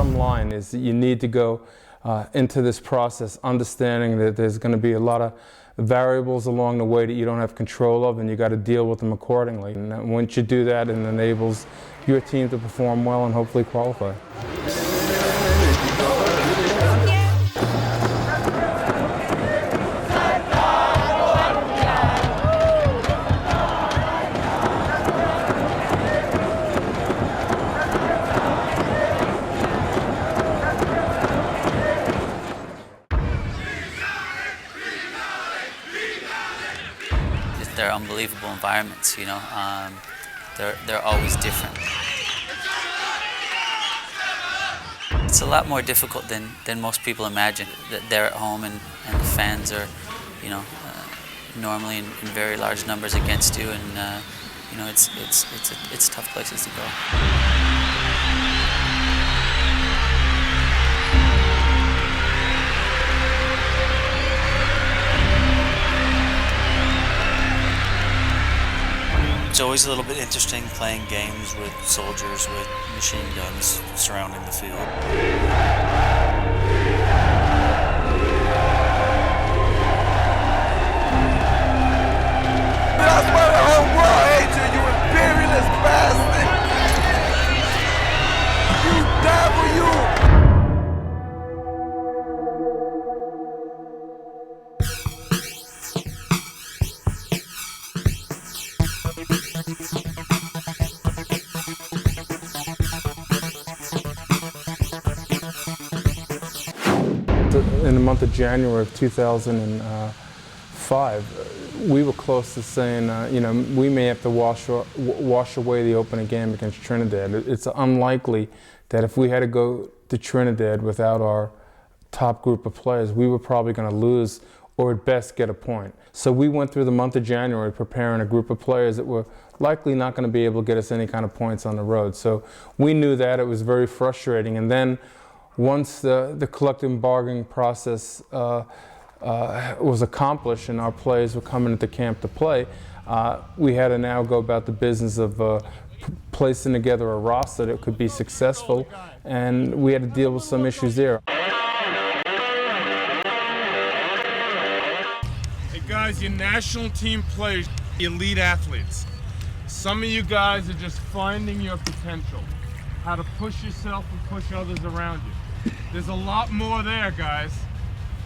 bottom line is that you need to go into this process understanding that there's going to be a lot of variables along the way that you don't have control of, and you got to deal with them accordingly. And once you do that, it enables your team to perform well and hopefully qualify. They're unbelievable environments, you know. They're always different. It's a lot more difficult than most people imagine. That they're at home and the fans are, you know, normally in very large numbers against you, and you know, it's tough places to go. It's always a little bit interesting playing games with soldiers with machine guns surrounding the field. That's why the whole world hates you, you imperialist bastard! You devil, you! In the month of January of 2005, we were close to saying, you know, we may have to wash away the opening game against Trinidad. It's unlikely that if we had to go to Trinidad without our top group of players, we were probably going to lose or at best get a point. So we went through the month of January preparing a group of players that were likely not going to be able to get us any kind of points on the road. So we knew that. It was very frustrating. And then once the collective bargaining process was accomplished and our players were coming into camp to play, we had to now go about the business of placing together a roster that could be successful, and we had to deal with some issues there. Hey guys, your national team players, elite athletes. Some of you guys are just finding your potential, how to push yourself and push others around you. There's a lot more there, guys.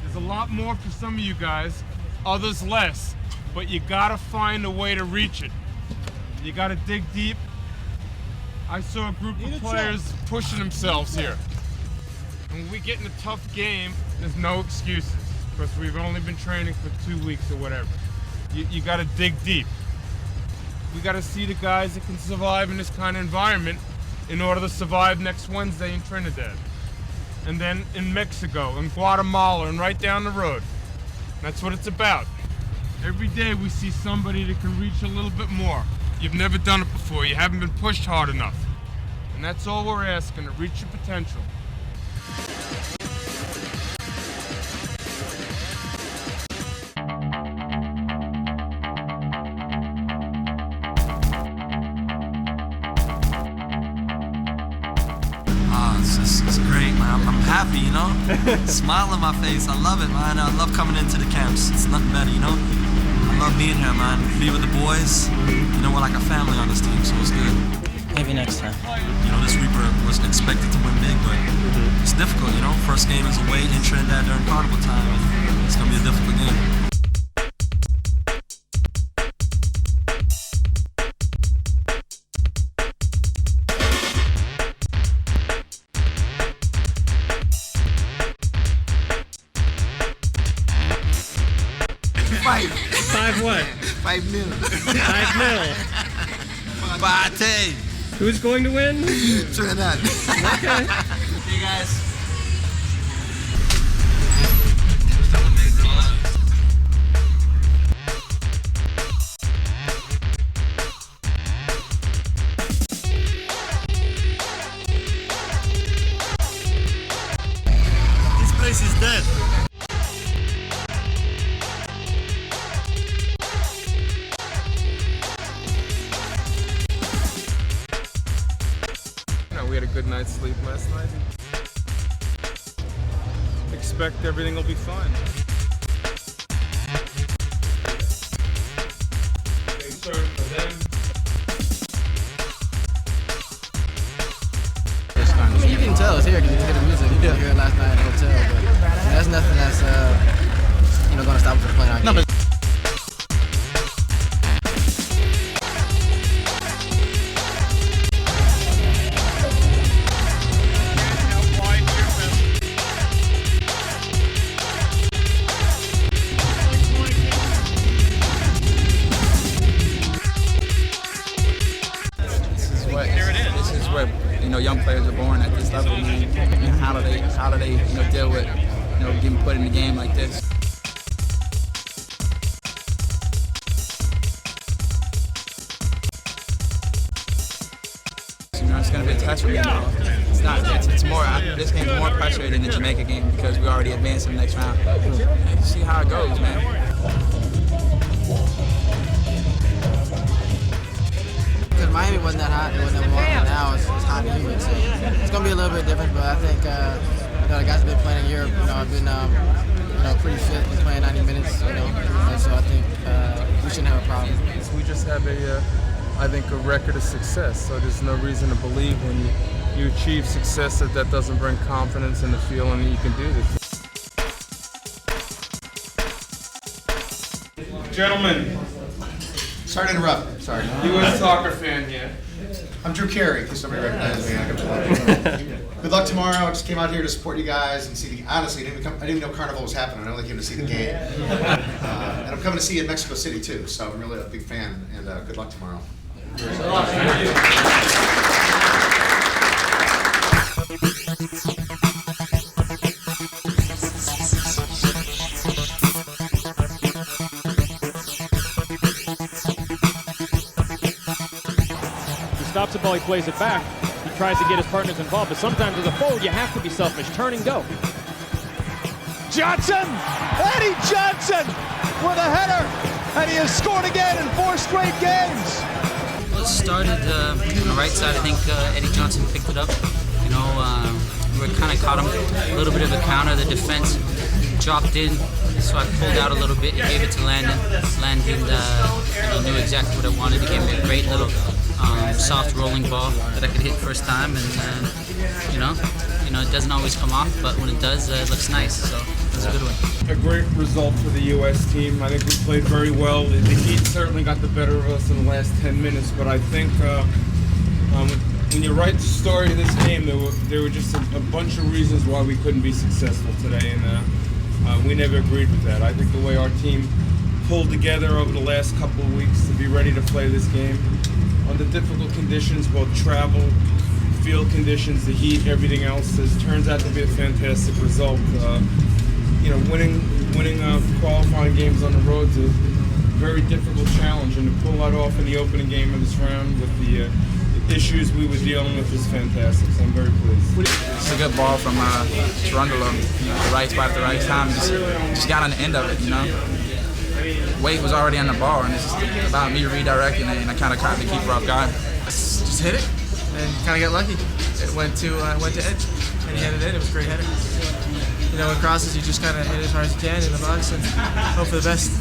There's a lot more for some of you guys, others less, but you gotta find a way to reach it. You gotta dig deep. I saw a group of players pushing themselves here. And when we get in a tough game, there's no excuses, because we've only been training for 2 weeks or whatever. You gotta dig deep. We gotta see the guys that can survive in this kind of environment in order to survive next Wednesday in Trinidad. And then in Mexico, and Guatemala, and right down the road. That's what it's about. Every day we see somebody that can reach a little bit more. You've never done it before, you haven't been pushed hard enough. And that's all we're asking, to reach your potential. It's great, man. I'm happy, you know? Smile on my face. I love it, man. I love coming into the camps. It's nothing better, you know? I love being here, man. Be with the boys. You know, we're like a family on this team, so it's good. Maybe next time. You know, this Reaper was expected to win big, but it's difficult, you know? First game is away in Trinidad during carnival time, and it's going to be a difficult game. Five what? 5 0. 5-0. Bate. Who's going to win? Trinidad. Okay. Hey, guys. This place is dead. We had a good night's sleep last night. expect everything will be fine. Okay, sir, for them. You can tell it's here because you can hear the music. You can hear it last night in the hotel, but that's nothing that's going to stop us from playing our game. This is where young players are born at this level, man. How do they deal with getting put in the game like this? It's going to be a test for me. It's not. It's more. This game's more pressure than the Jamaica game because we already advanced in the next round. And see how it goes, man. Because Miami wasn't that hot, it wasn't that warm, and now it's hot and humid. So it's going to be a little bit different, but I think the guys have been playing in Europe, have been pretty fit, been playing 90 minutes, pretty much. So I think we shouldn't have a problem. We just have I think a record of success. So there's no reason to believe when you achieve success that doesn't bring confidence and the feeling that you can do this. Gentlemen, Sorry to interrupt. Sorry. U.S. soccer fan here. I'm Drew Carey, because somebody recognized me. Good luck tomorrow. I just came out here to support you guys and see honestly, I didn't even know Carnival was happening. I only came to see the game. And I'm coming to see you in Mexico City, too. So I'm really a big fan. And good luck tomorrow. Stops the ball, he plays it back. He tries to get his partners involved, but sometimes as a forward, you have to be selfish. Turn and go. Johnson! Eddie Johnson with a header, and he has scored again in 4 straight games. Well, it started on the right side. I think Eddie Johnson picked it up. We kind of caught him a little bit of a counter. The defense dropped in, so I pulled out a little bit and gave it to Landon. Landon knew exactly what I wanted. He gave me a great little soft rolling ball that I could hit first time, and it doesn't always come off, but when it does, it looks nice. So it was a good one. A great result for the U.S. team. I think we played very well. The Heat certainly got the better of us in the last 10 minutes, but I think when you write the story of this game, there were just a bunch of reasons why we couldn't be successful today, and we never agreed with that. I think the way our team pulled together over the last couple of weeks to be ready to play this game under difficult conditions, both travel, field conditions, the heat, everything else, turns out to be a fantastic result. Winning qualifying games on the road is a very difficult challenge, and to pull that off in the opening game of this round with the issues we were dealing with is fantastic. So I'm very pleased. It's a good ball from Tarundolo. The right spot at the right time. Just got on the end of it. Weight was already on the ball, and it's just about me redirecting it, and I kind of caught the keeper off guard. Just hit it and kind of got lucky. It went to Edge, and he headed it. It was a great header. When crosses, you just kind of hit it as hard as you can in the box and hope for the best.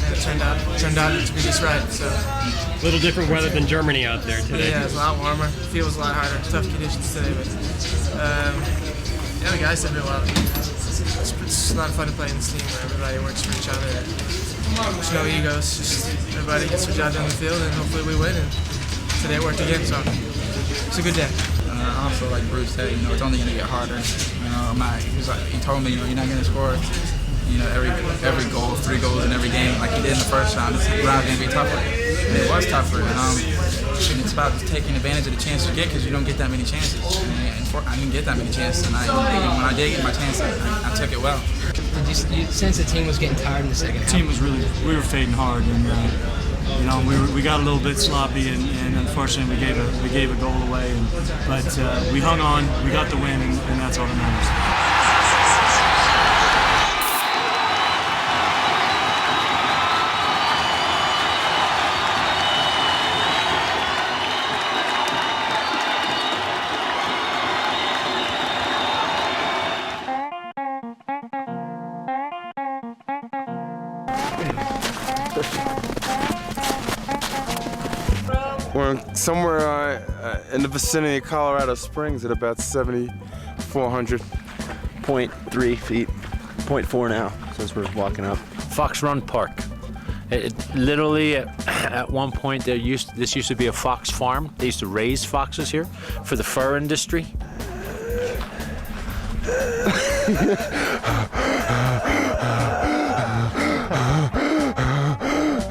And it turned out to be just right. So A little different weather than Germany out there today. yeah, it's a lot warmer. The field was a lot harder. Tough conditions today, but the guys did real well. It's a lot of fun to play in this team where everybody works for each other. There's no egos. Just everybody gets their job done in the field, and hopefully we win. And today it worked again, so it's a good day. Also, like Bruce said, it's only going to get harder. He told me, you're not going to score, every goal, 3 goals in every game like he did in the first round. This round going to be tougher. And it was tougher. And it's about just taking advantage of the chance you get because you don't get that many chances. And I didn't get that many chances tonight. And when I did get my chance, I took it well. Did you sense the team was getting tired in the second half? The team was we were fading hard, and we got a little bit sloppy, and unfortunately we gave a goal away. But we hung on, we got the win, and that's all that matters. We're somewhere in the vicinity of Colorado Springs at about 7,400. 0.3 feet, 0.4 now, since we're walking up. Fox Run Park. Literally, at one point, this used to be a fox farm. They used to raise foxes here for the fur industry.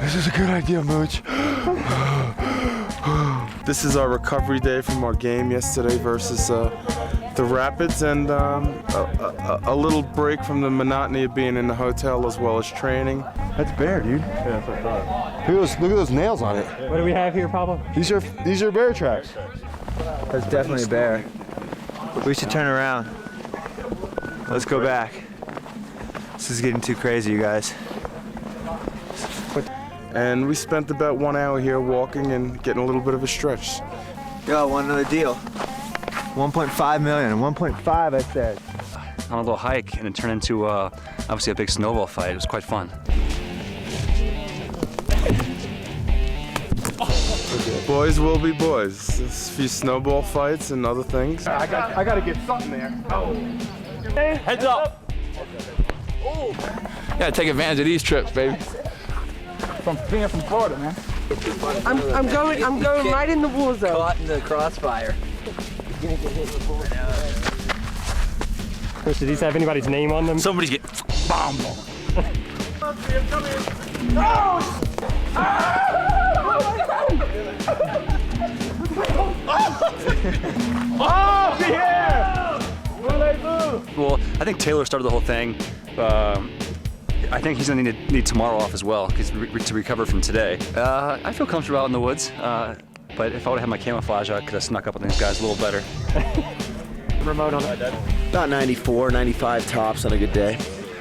This is a good idea, Mooch. This is our recovery day from our game yesterday versus the Rapids, and a little break from the monotony of being in the hotel as well as training. That's bear, dude. Yeah, that's what I thought. Look at those nails on it. What do we have here, Pablo? These are bear tracks. That's definitely a bear. We should turn around. Let's go back. This is getting too crazy, you guys. And we spent about 1 hour here walking and getting a little bit of a stretch. Yo, one another deal. 1.5 million, 1.5 I said. On a little hike, and it turned into obviously a big snowball fight. It was quite fun. Boys will be boys. There's a few snowball fights and other things. I got to get something there. Oh. Heads up. You gotta take advantage of these trips, baby. From being from Florida, man. I'm going right in the war zone. Caught in the crossfire. Chris, do these have anybody's name on them? Somebody's getting bombed. Oh, here! Well, I think Taylor started the whole thing. I think he's gonna need tomorrow off as well, because to recover from today. I feel comfortable out in the woods, but if I would have had my camouflage, I could have snuck up on these guys a little better. Remote on it. About 94, 95 tops on a good day.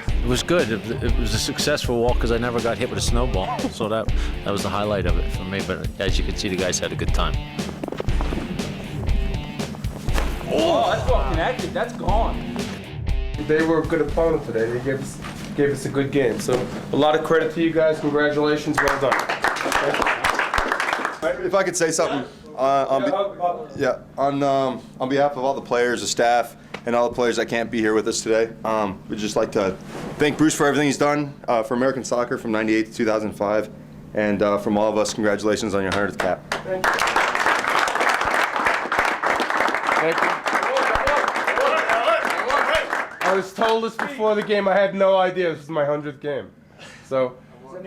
It was good. It was a successful walk because I never got hit with a snowball. So that was the highlight of it for me. But as you can see, the guys had a good time. Oh, that's not connected. That's gone. They were a good opponent today. They gave us a good game. So a lot of credit to you guys. Congratulations. Well done. If I could say something, on behalf of all the players, the staff, and all the players that can't be here with us today, we'd just like to thank Bruce for everything he's done for American soccer from '98 to 2005, and from all of us, congratulations on your 100th cap. Thank you. Thank you. I was told this before the game. I had no idea this was my 100th game. So,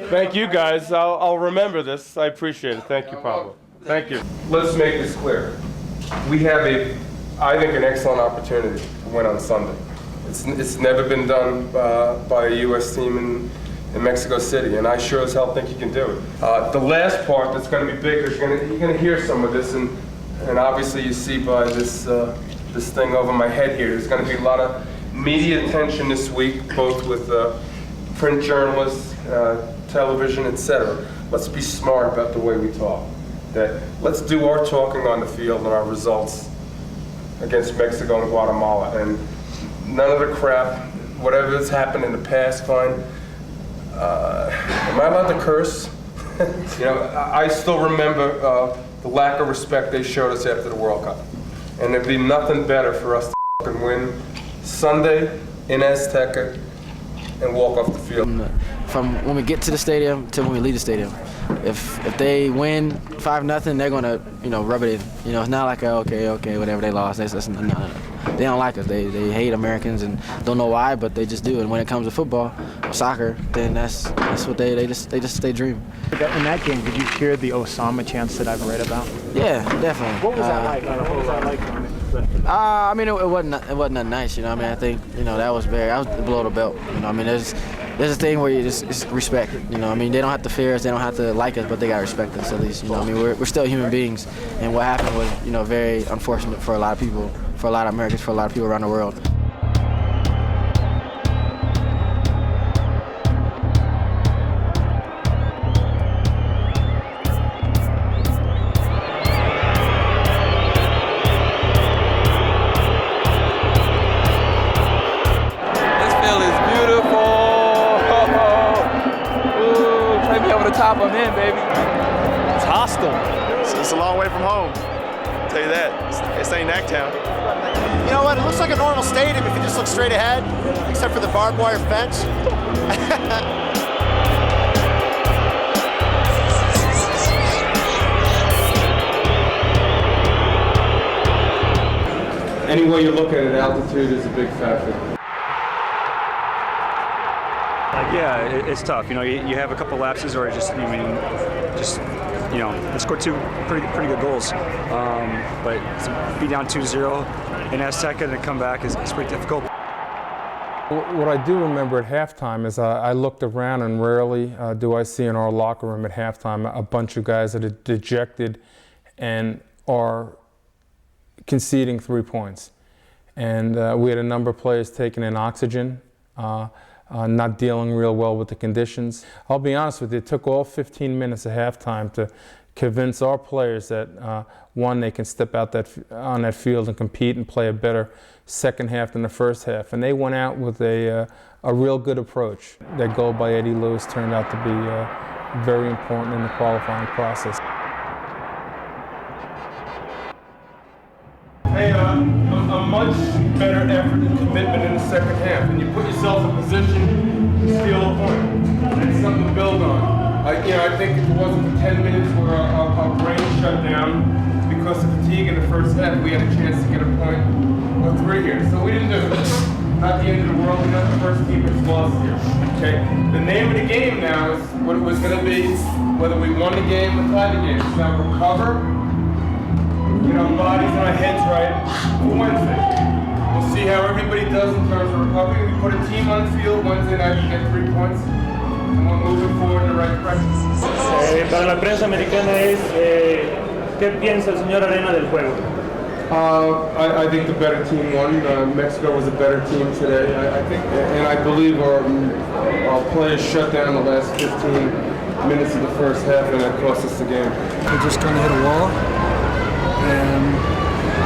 thank you guys. I'll remember this. I appreciate it. Thank you, Pablo. Thank you. Let's make this clear. We have I think, an excellent opportunity to win on Sunday. It's never been done by a U.S. team in Mexico City, and I sure as hell think you can do it. The last part that's going to be big is you're going to hear some of this, and obviously you see by this thing over my head here, there's going to be a lot of media attention this week, both with print journalists, television, etc. Let's be smart about the way we talk. Let's do our talking on the field and our results against Mexico and Guatemala, and none of the crap, whatever has happened in the past, fine. Am I allowed to curse? You know, I still remember the lack of respect they showed us after the World Cup. And there'd be nothing better for us to fucking win Sunday in Azteca and walk off the field. From when we get to the stadium to when we leave the stadium, if they win 5-0, they're gonna rub it in. It's not like okay, whatever, they lost. No. They don't like us. They hate Americans and don't know why, but they just do. And when it comes to football, soccer, then that's what they dream. In that game, did you hear the Osama chants that I've read about? Yeah, definitely. What was that like? What was that like? I mean, it wasn't that nice. I mean, I think that was below the belt. I mean, there's a thing where it's respect. I mean, they don't have to fear us, they don't have to like us, but they gotta respect us at least. I mean, we're still human beings, and what happened was very unfortunate for a lot of people, for a lot of Americans, for a lot of people around the world. Top, I'm in, baby. It's hostile. It's a long way from home. I'll tell you that. It's ain't Knacktown. You know what? It looks like a normal stadium if you just look straight ahead, except for the barbed wire fence. Any way you look at it, altitude is a big factor. Yeah, it's tough. You know, you have a couple lapses, or just they scored two pretty good goals. But to be down 2-0 in Azteca and to come back is pretty difficult. What I do remember at halftime is I looked around, and rarely do I see in our locker room at halftime a bunch of guys that are dejected and are conceding 3 points. And we had a number of players taking in oxygen, not dealing real well with the conditions. I'll be honest with you, it took all 15 minutes at halftime to convince our players that, one, they can step out on that field and compete and play a better second half than the first half. And they went out with a real good approach. That goal by Eddie Lewis turned out to be very important in the qualifying process. Hey, a much better effort and commitment in the second half, and you put yourself in position to steal a point. It's something to build on. I think if it wasn't for 10 minutes where our brain shut down because of fatigue in the first half, we had a chance to get a point or 3 here. So we didn't do it. Not the end of the world. We're not the first team that's lost here. Okay. The name of the game now is what it was going to be, whether we won the game or tied the game. It's now recover. Get our bodies and our heads right for Wednesday. We'll see how everybody does in terms of recovery. We put a team on the field Wednesday night to get 3 points, and we're moving forward in the right direction. Para la prensa americana es, ¿qué piensa el señor Arena del juego? I think the better team won. Mexico was a better team today. I think, and I believe our players shut down the last 15 minutes of the first half, and that cost us the game. We just kind of hit a wall. And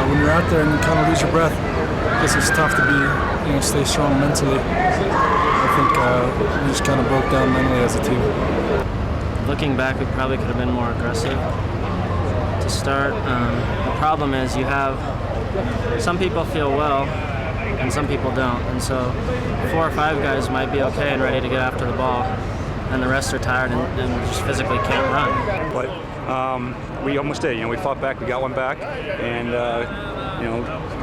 when you're out there and you kind of lose your breath, I guess it's tough to be, stay strong mentally. I think we just kind of broke down mentally as a team. Looking back, we probably could have been more aggressive to start. The problem is you have some people feel well and some people don't. And so 4 or 5 guys might be okay and ready to get after the ball, and the rest are tired and just physically can't run. But we almost did. We fought back. We got one back, and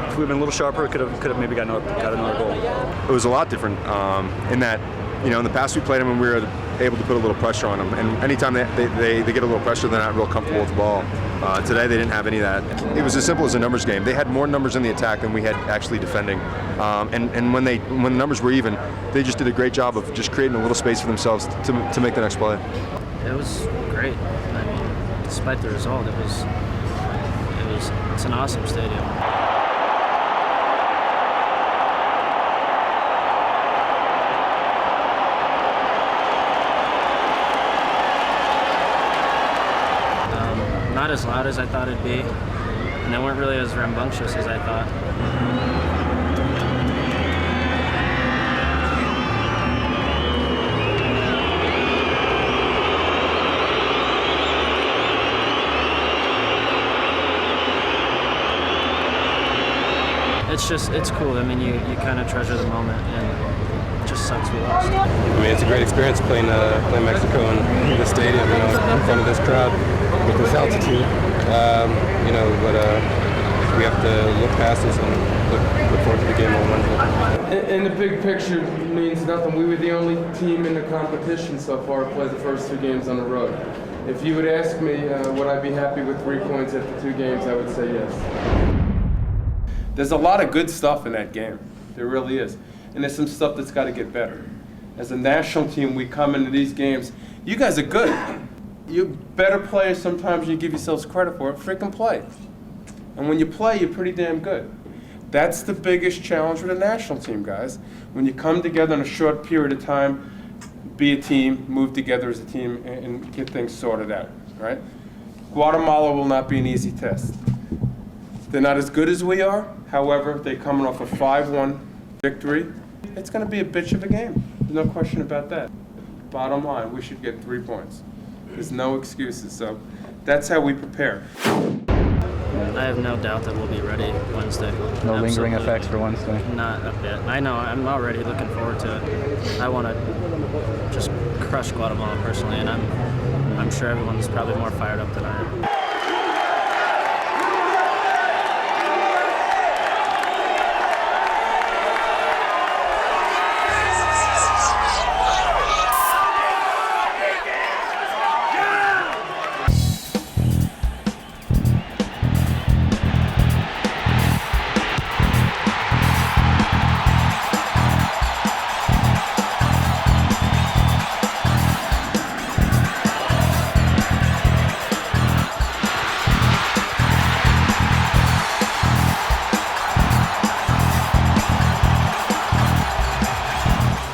if we'd been a little sharper, could have maybe got another goal. It was a lot different in that, in the past we played them and we were able to put a little pressure on them. And anytime they get a little pressure, they're not real comfortable with the ball. Today they didn't have any of that. It was as simple as a numbers game. They had more numbers in the attack than we had actually defending. And when the numbers were even, they just did a great job of just creating a little space for themselves to make the next play. It was great. I mean, despite the result, it's an awesome stadium. Not as loud as I thought it'd be, and they weren't really as rambunctious as I thought. It's cool. I mean, you kind of treasure the moment, and it just sucks we lost. I mean, it's a great experience playing Mexico in this stadium, in front of this crowd, with this altitude. But we have to look past this and look forward to the game on Wednesday. In the big picture, it means nothing. We were the only team in the competition so far to play the first 2 games on the road. If you would ask me, would I be happy with 3 points after 2 games, I would say yes. There's a lot of good stuff in that game. There really is. And there's some stuff that's got to get better. As a national team, we come into these games. You guys are good. You're better players sometimes than you give yourselves credit for. Freaking play. And when you play, you're pretty damn good. That's the biggest challenge for the national team, guys. When you come together in a short period of time, be a team, move together as a team, and get things sorted out, right? Guatemala will not be an easy test. They're not as good as we are. However, they're coming off a 5-1 victory. It's going to be a bitch of a game. There's no question about that. Bottom line, we should get 3 points. There's no excuses. So that's how we prepare. I have no doubt that we'll be ready Wednesday. No lingering Absolutely. effects for Wednesday. Not a bit. I know. I'm already looking forward to it. I want to just crush Guatemala personally, and I'm sure everyone's probably more fired up than I am.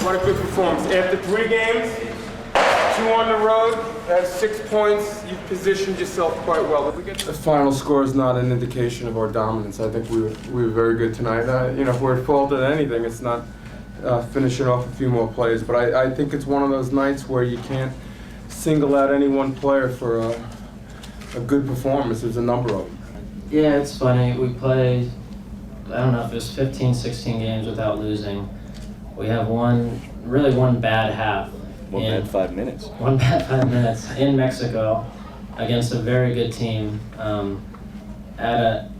What a good performance. After 3 games, 2 on the road, that's 6 points. You've positioned yourself quite well. The final score is not an indication of our dominance. I think we were very good tonight. If we're at fault at anything, it's not finishing off a few more plays. But I think it's one of those nights where you can't single out any one player for a good performance. There's a number of them. Yeah, it's funny. We played, I don't know if it was 15, 16 games without losing. We have one bad half. One bad 5 minutes. One bad 5 minutes in Mexico against a very good team at an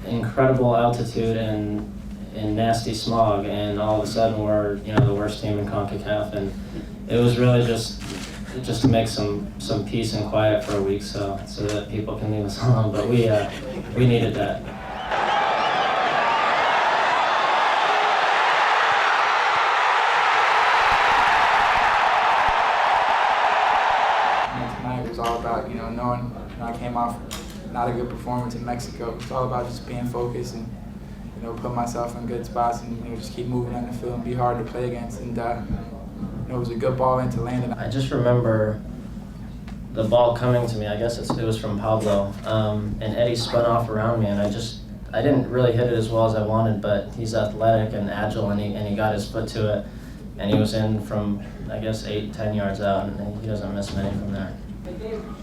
incredible altitude and in nasty smog, and all of a sudden we're the worst team in CONCACAF, and it was really just to make some peace and quiet for a week so that people can leave us alone. But we needed that. Tonight was all about, knowing I came off not a good performance in Mexico. It's all about just being focused and, put myself in good spots and, just keep moving on the field and be hard to play against. And, it was a good ball into Landon. I just remember the ball coming to me. I guess it was from Pablo, and Eddie spun off around me, and I didn't really hit it as well as I wanted, but he's athletic and agile, and he got his foot to it, and he was in from, I guess, 8-10 yards out, and he doesn't miss many from there.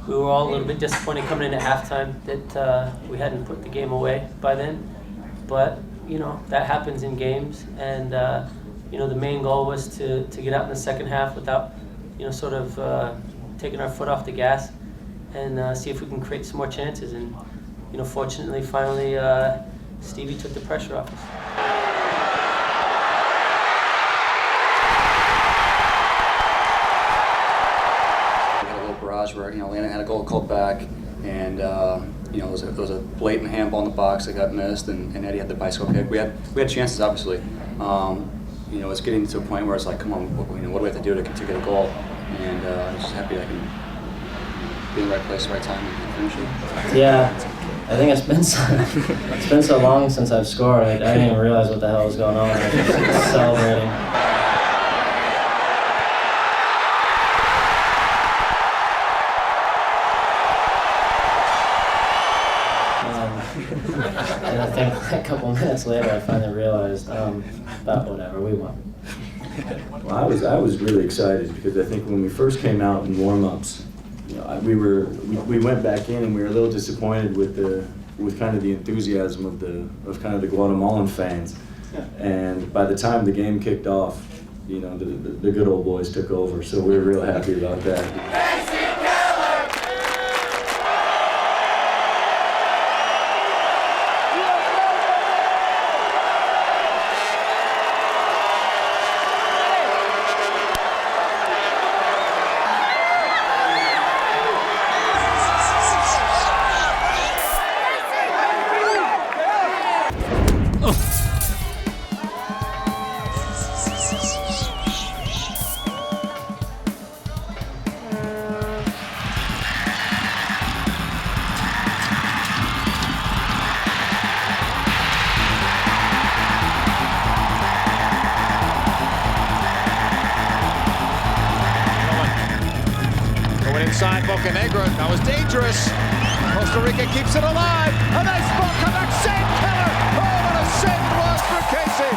We were all a little bit disappointed coming into halftime that we hadn't put the game away by then, but that happens in games, and the main goal was to get out in the second half without sort of taking our foot off the gas and see if we can create some more chances, and fortunately finally Stevie took the pressure off us. Where Landon had a goal called back, and it was a blatant handball in the box that got missed, and Eddie had the bicycle kick. We had chances, obviously. It's getting to a point where it's like, come on, what do we have to do to get a goal? And I'm just happy I can be in the right place at the right time and finish it. Yeah, I think it's been so long since I've scored. I didn't even realize what the hell was going on. I was just celebrating. And I think a couple minutes later, I finally realized, but whatever, we won. Well, I was really excited because I think when we first came out in warm-ups, we went back in and we were a little disappointed with kind of the enthusiasm of kind of the Guatemalan fans, and by the time the game kicked off, the good old boys took over, so we were real happy about that. Inside Bocanegra, that was dangerous. Costa Rica keeps it alive. A nice ball comeback, save killer. Oh, what a save it was for Casey.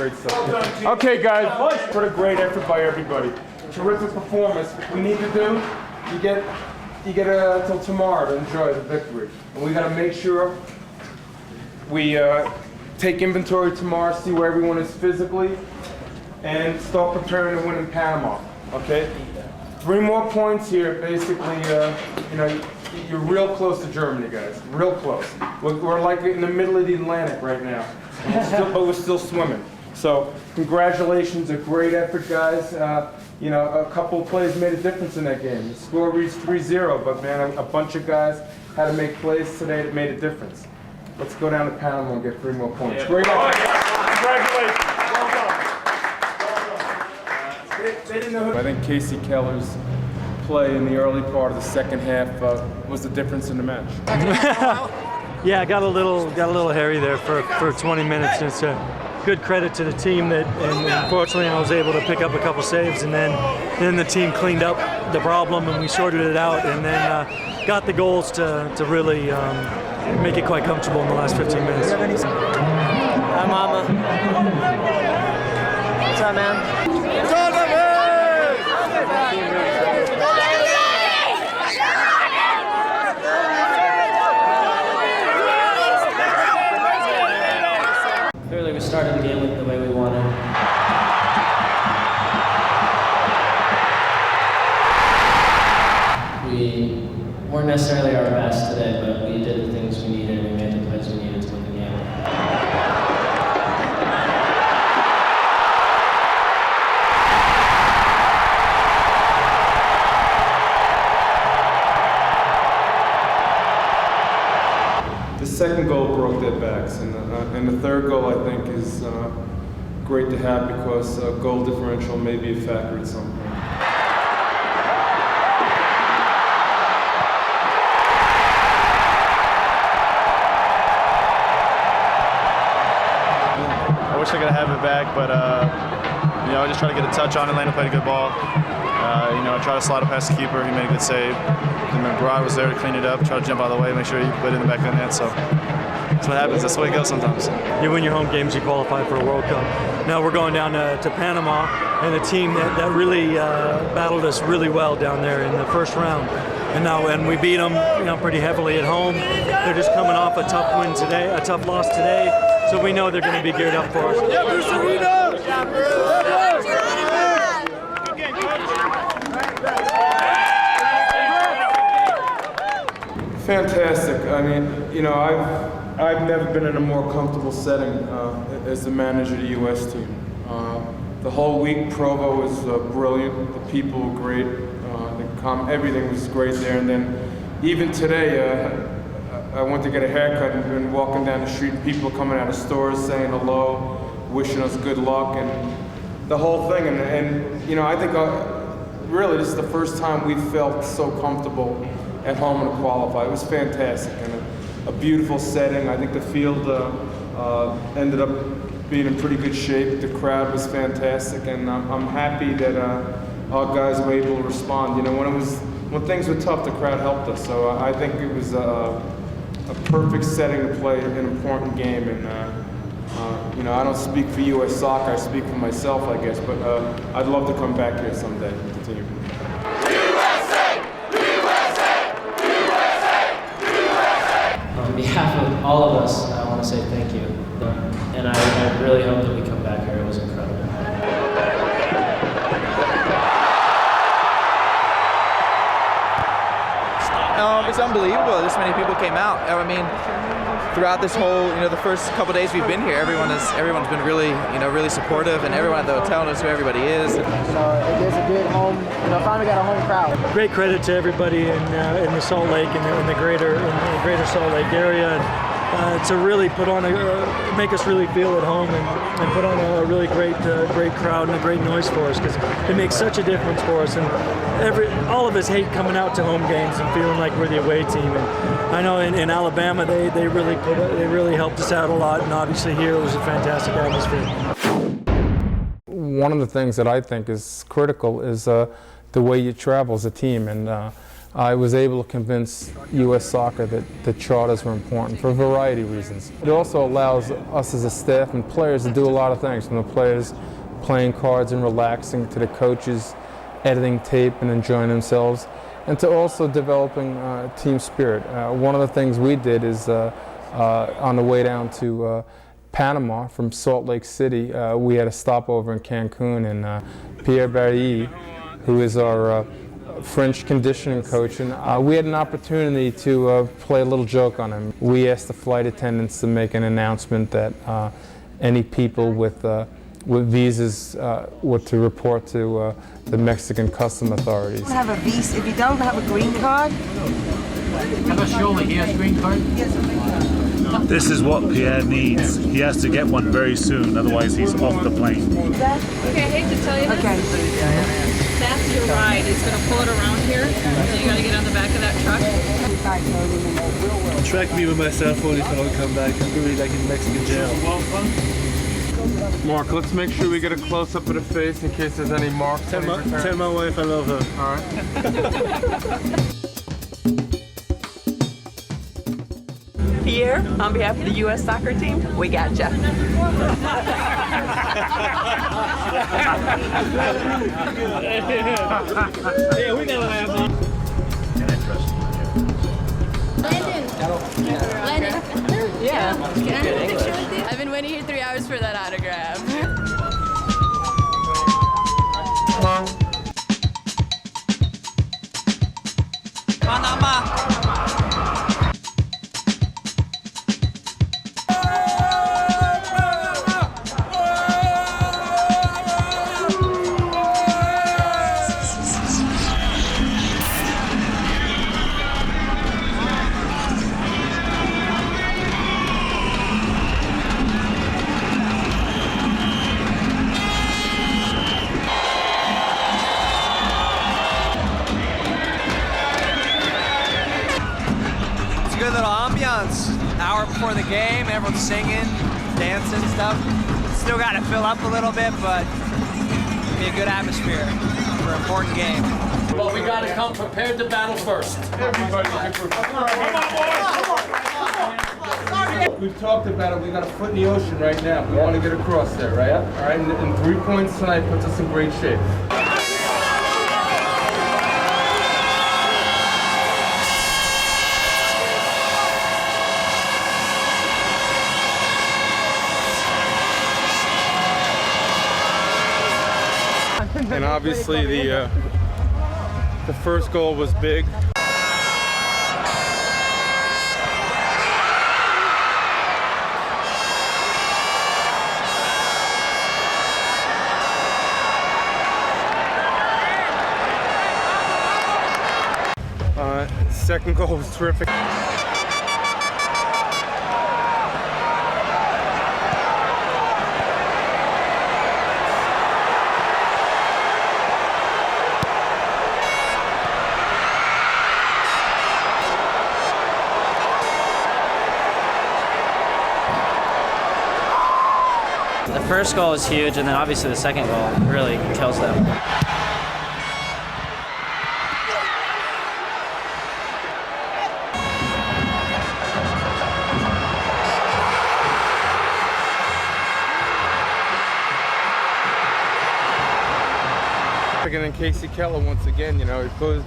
Great stuff. Okay, guys, what a great effort by everybody. Terrific performance. What we need to do, you get till tomorrow to enjoy the victory. And we got to make sure we take inventory tomorrow, see where everyone is physically, and start preparing to win in Panama. Okay? 3 more points here. Basically, you know, you're real close to Germany, guys. Real close. We're like in the middle of the Atlantic right now, but we're still swimming. So congratulations, a great effort, guys. You know, a couple of plays made a difference in that game. The score reached 3-0, but man, a bunch of guys had to make plays today that made a difference. Let's go down to Panama and get 3 more points. Yeah. Great effort. Congratulations. They didn't know who. I think Casey Keller's play in the early part of the second half was the difference in the match. Yeah, got a little hairy there for 20 minutes. It's a good credit to the team that, and unfortunately, I was able to pick up a couple saves, and then the team cleaned up the problem and we sorted it out, and then got the goals to really make it quite comfortable in the last 15 minutes. Hi, Mama. What's up, man? Clearly, we started the game the way we wanted. We weren't necessarily our best today, but we did the things we needed and we made the plays we needed to win the game. The second goal broke their backs, and the third goal I think is great to have because goal differential may be a factor at some point. I wish I could have it back, but you know, I just try to get a touch on it. Lando played a good ball. You know, I tried to slide it past the keeper. He made a good save. And then Barad was there to clean it up, try to jump out of the way, make sure he put it in the back of the net. So that's what happens. That's the way it goes sometimes. You win your home games, you qualify for a World Cup. Now we're going down to Panama, and a team that really battled us really well down there in the first round. And we beat them, you know, pretty heavily at home. They're just coming off a tough win today, a tough loss today. So we know they're going to be geared up for us. Fantastic. I mean, you know, I've never been in a more comfortable setting as the manager of the U.S. team. The whole week, Provo was brilliant. The people were great. Everything was great there. And then even today, I went to get a haircut and been walking down the street, and people coming out of stores saying hello, wishing us good luck, and the whole thing. And you know, I think really this is the first time we felt so comfortable at home and qualify. It was fantastic and a beautiful setting. I think the field ended up being in pretty good shape. The crowd was fantastic, and I'm happy that our guys were able to respond. You know, when things were tough, the crowd helped us. So I think it was a perfect setting to play an important game. And you know, I don't speak for U.S. Soccer. I speak for myself, I guess. But I'd love to come back here someday and continue. On behalf of all of us, I want to say thank you. And I really hope that we come back here. It was incredible. It's unbelievable. This many people came out. I mean, throughout this whole, you know, the first couple days we've been here, everyone's been really, you know, really supportive, and everyone at the hotel knows who everybody is. You know, it is a good home. You know, finally got a home crowd. Great credit to everybody in the Salt Lake and in the greater Salt Lake area. To really make us really feel at home and put on a really great crowd and a great noise for us, because it makes such a difference for us. And all of us hate coming out to home games and feeling like we're the away team. And I know in Alabama they really helped us out a lot, and obviously here it was a fantastic atmosphere. One of the things that I think is critical is the way you travel as a team, and I was able to convince U.S. Soccer that the charters were important for a variety of reasons. It also allows us as a staff and players to do a lot of things, from the players playing cards and relaxing to the coaches editing tape and enjoying themselves, and to also developing team spirit. One of the things we did is on the way down to Panama from Salt Lake City, we had a stopover in Cancun, and Pierre Barry, who is our French conditioning coach, and we had an opportunity to play a little joke on him. We asked the flight attendants to make an announcement that any people with visas were to report to the Mexican custom authorities. If you don't have a green card. How about Shirley? He has a green card? Yes. This is what Pierre needs. He has to get one very soon, otherwise he's off the plane. Okay, I hate to tell you this. Okay. That's your ride. It's going to pull it around here. So you got to get on the back of that truck. Track me with my cell phone if I don't come back. I'm really like in Mexican jail. Mark, let's make sure we get a close-up of the face in case there's any marks. Tell my wife I love her. All right. Pierre, on behalf of the U.S. soccer team, we got you. Yeah, we gotta have fun. Landon. Yeah. Can I have a picture with you? I've been waiting here 3 hours for that autograph. Panama. Good little ambiance. Hour before the game, everyone's singing, dancing and stuff. Still got to fill up a little bit, but be a good atmosphere for an important game. Well, we got to come prepared to battle first. We've talked about it. We got a foot in the ocean right now. We want to get across there, right? All right, and 3 points tonight puts us in great shape. And obviously the first goal was big. Second goal was terrific. The first goal was huge, and then obviously the second goal really kills them. And then Casey Keller once again, he posed,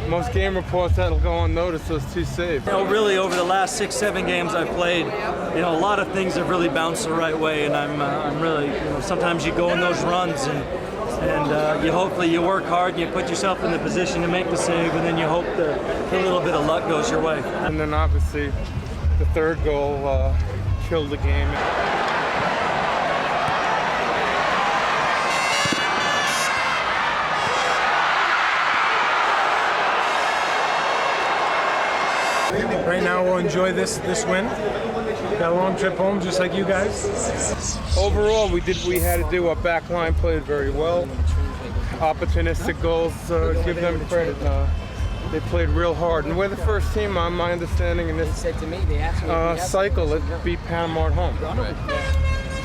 most game reports that'll go unnoticed, those 2 saves. Really over the last 6-7 games I've played, a lot of things have really bounced the right way, and I'm really, sometimes you go on those runs and you hopefully you work hard and you put yourself in the position to make the save, and then you hope that a little bit of luck goes your way. And then obviously the third goal killed the game. Right now we'll enjoy this win. Got a long trip home just like you guys. Overall, we had to do. Our back line played very well. Opportunistic goals, give them credit. They played real hard, and we're the first team, on my understanding, in this cycle that beat Panama at home.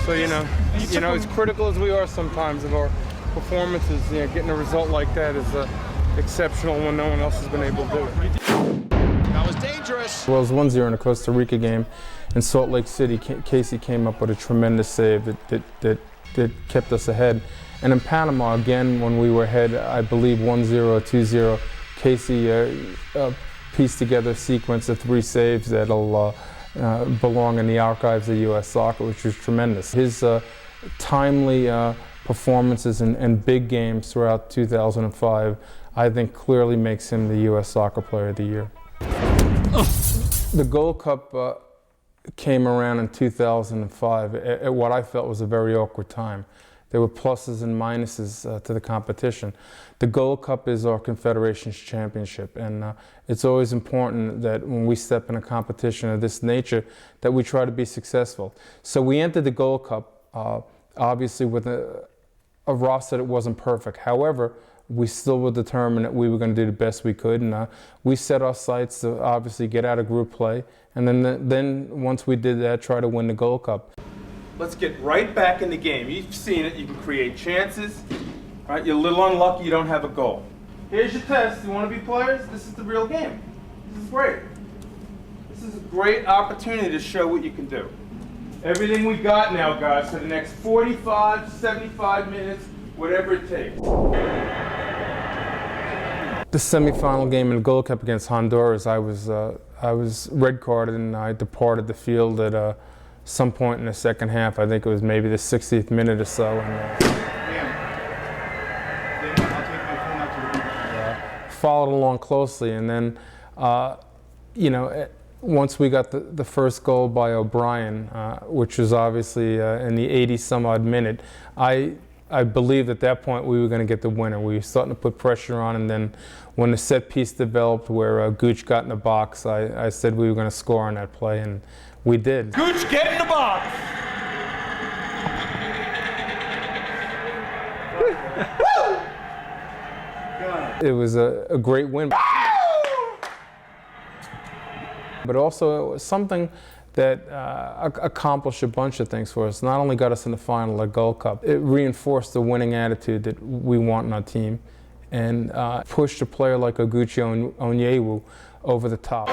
So as critical as we are sometimes of our performances, getting a result like that is exceptional when no one else has been able to do it. That was dangerous. Well, it was 1-0 in a Costa Rica game in Salt Lake City. Casey came up with a tremendous save that kept us ahead. And in Panama, again, when we were ahead, I believe 1-0 or 2-0, Casey pieced together a sequence of 3 saves that'll belong in the archives of U.S. soccer, which was tremendous. His timely performances in big games throughout 2005, I think clearly makes him the U.S. Soccer Player of the Year. The Gold Cup came around in 2005 at what I felt was a very awkward time. There were pluses and minuses to the competition. The Gold Cup is our Confederations Championship, and it's always important that when we step in a competition of this nature that we try to be successful. So we entered the Gold Cup obviously with a roster that wasn't perfect. However, we still were determined that we were going to do the best we could, and we set our sights to obviously get out of group play, and then once we did that, try to win the Gold Cup. Let's get right back in the game. You've seen it. You can create chances. Right? You're a little unlucky you don't have a goal. Here's your test. You want to be players? This is the real game. This is great. This is a great opportunity to show what you can do. Everything we got now, guys, for the next 45, 75 minutes, whatever it takes. The semifinal game in the Gold Cup against Honduras, I was red carded and I departed the field at some point in the second half. I think it was maybe the 60th minute or so. And followed along closely, and then, once we got the first goal by O'Brien, which was obviously in the 80-some-odd minute, I believed at that point we were going to get the winner. We were starting to put pressure on, and then when the set piece developed where Gooch got in the box, I said we were going to score on that play, and we did. Gooch, get in the box! It was a great win. But also it was something that accomplished a bunch of things for us. Not only got us in the final of Gold Cup, it reinforced the winning attitude that we want in our team, and pushed a player like Oguchi Onyewu over the top.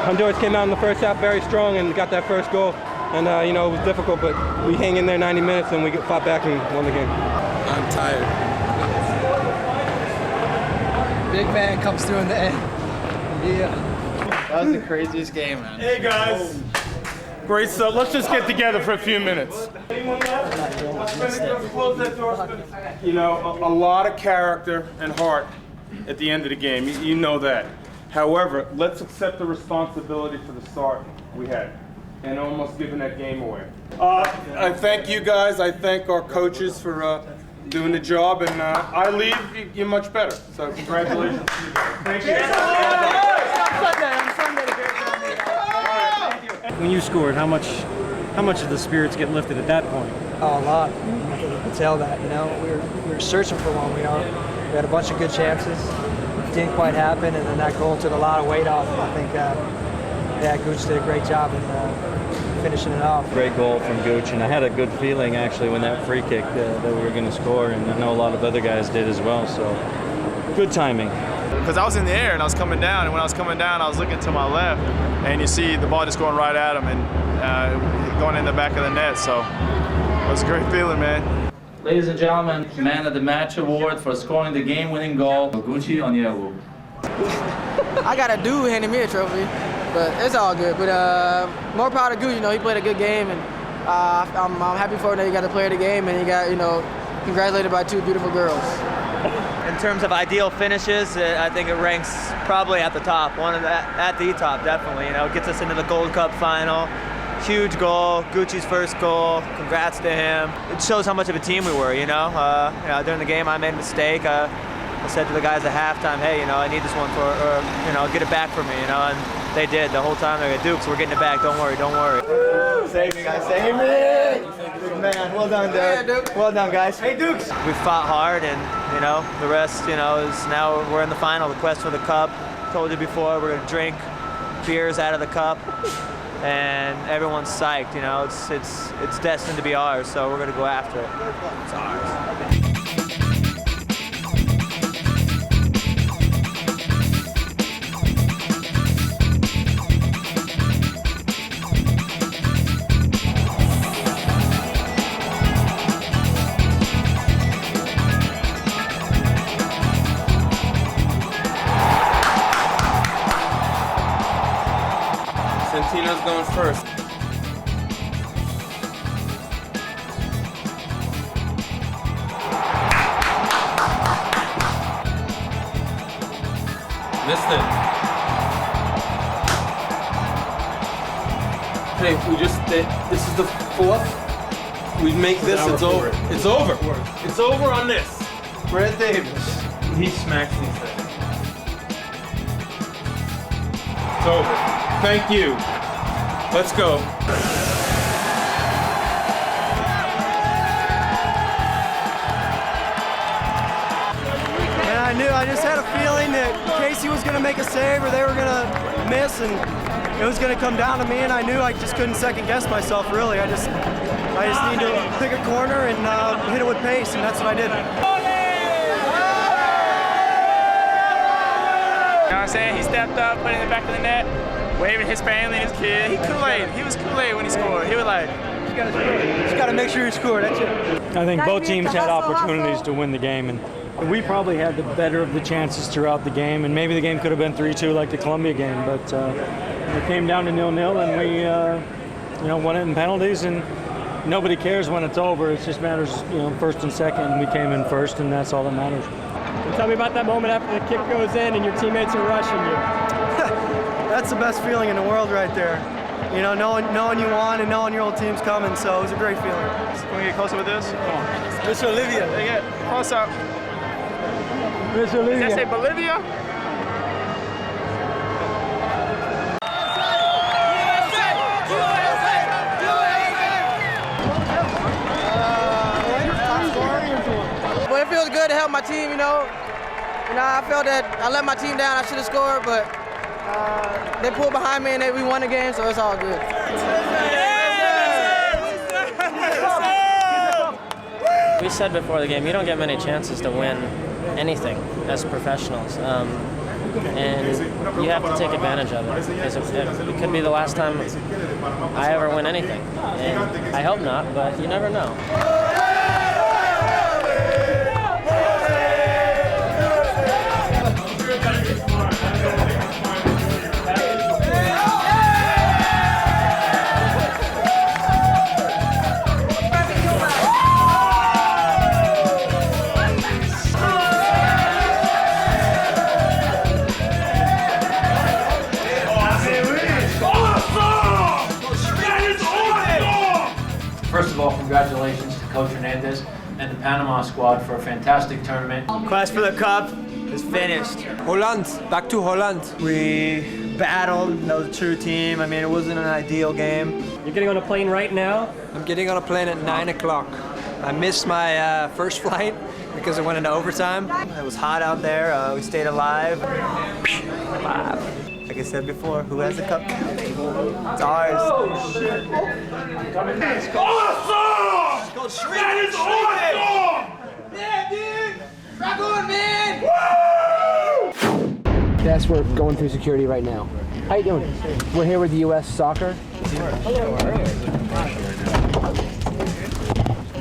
Honduras came out in the first half very strong and got that first goal. And, it was difficult, but we hang in there 90 minutes and we fought back and won the game. I'm tired. Big man comes through in the end. Yeah. That was the craziest game, man. Hey, guys. Great stuff. Let's just get together for a few minutes. Anyone left? Let's close that door. A lot of character and heart at the end of the game. You know that. However, let's accept the responsibility for the start we had and almost giving that game away. I thank you guys. I thank our coaches for doing the job, and I leave you much better. So congratulations to you guys. Thank you. When you scored, how much did the spirits get lifted at that point? Oh, a lot. You could tell that. We were searching for one. We had a bunch of good chances. Didn't quite happen, and then that goal took a lot of weight off. I think Gooch did a great job in finishing it off. Great goal from Gooch, and I had a good feeling actually when that free kick that we were going to score, and I know a lot of other guys did as well, so good timing. Because I was in the air and I was coming down, and when I was coming down I was looking to my left, and you see the ball just going right at him and going in the back of the net, so it was a great feeling, man. Ladies and gentlemen, Man of the Match award for scoring the game-winning goal, Oguchi Onyewu. I got a dude handing me a trophy, but it's all good. But more proud of Gooch. He played a good game, and I'm happy for him that he got to play the game, and he got congratulated by 2 beautiful girls. In terms of ideal finishes, I think it ranks probably at the top. At the top, definitely. It gets us into the Gold Cup final. Huge goal, Gucci's first goal. Congrats to him. It shows how much of a team we were. During the game, I made a mistake. I said to the guys at halftime, "Hey, I need this one get it back for me." And they did the whole time. They're like, "Dukes, we're getting it back. Don't worry, don't worry." Save me, guys. Save me. Good man. Well done, Duke. Well done, guys. Hey, Dukes. We fought hard, and the rest, is now we're in the final. The quest for the cup. Told you before, we're gonna drink beers out of the cup. and everyone's psyched. You know, it's destined to be ours, so we're going to go after it. It's ours. Santino's going first. Missed it. Hey, we just did. This is the fourth. We make this, it's over. It's over. It's over on this. Brett Davis. He smacks these things. It's over. Thank you. Let's go. And I just had a feeling that Casey was going to make a save or they were going to miss, and it was going to come down to me, and I knew I just couldn't second guess myself, really. I just need to pick a corner and hit it with pace, and that's what I did. You know what I'm saying? He stepped up, put it in the back of the net, waving his family and his kid. He Kool-Aid. He was Kool-Aid when he scored. He was like, just got to make sure you score. That's it. I think both teams had opportunities to win the game, and we probably had the better of the chances throughout the game, and maybe the game could have been 3-2 like the Columbia game, but it came down to 0-0, and we won it in penalties, and nobody cares when it's over. It just matters, first and second, and we came in first, and that's all that matters. Tell me about that moment after the kick goes in and your teammates are rushing you. That's the best feeling in the world right there. You know, knowing you won and knowing your whole team's coming, so it was a great feeling. Can we get closer with this? Come on. Miss Olivia. Hey, get close up. Miss Olivia. does that say Bolivia? Well, it feels good to help my team, I felt that I let my team down. I should have scored, but they pulled behind me and we won the game, so it's all good. We said before the game, you don't get many chances to win anything as professionals. And you have to take advantage of it, because it could be the last time I ever win anything. And I hope not, but you never know. First of all, congratulations to Coach Hernandez and the Panama squad for a fantastic tournament. Quest for the Cup is finished. Holland, back to Holland. We battled, that was a true team. I mean, it wasn't an ideal game. You're getting on a plane right now? I'm getting on a plane at 9 o'clock. I missed my first flight because it went into overtime. It was hot out there. We stayed alive. Like I said before, who has the cup? It's ours. Oh, shit. Awesome! That is awesome! Yeah, dude! Rock on, man! Yes, we're going through security right now. How you doing? We're here with U.S. Soccer.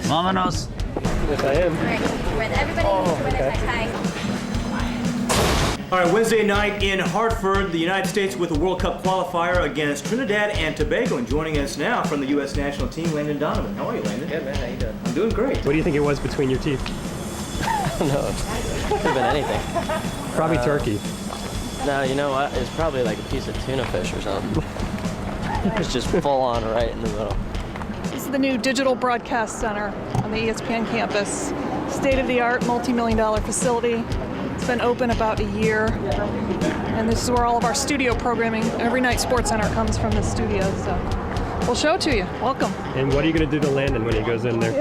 Vámonos. Yes, I am. Everybody All right, Wednesday night in Hartford, the United States with a World Cup qualifier against Trinidad and Tobago. And joining us now from the U.S. national team, Landon Donovan. How are you, Landon? Good, man. How you doing? I'm doing great. What do you think it was between your teeth? No, it could have been anything. Probably turkey. No, you know what? It's probably like a piece of tuna fish or something. It's just full on right in the middle. This is the new Digital Broadcast Center on the ESPN campus. State-of-the-art, multi-million-dollar facility. It's been open about a year, and this is where all of our studio programming, every night SportsCenter comes from the studio, so we'll show it to you. Welcome. And what are you going to do to Landon when he goes in there?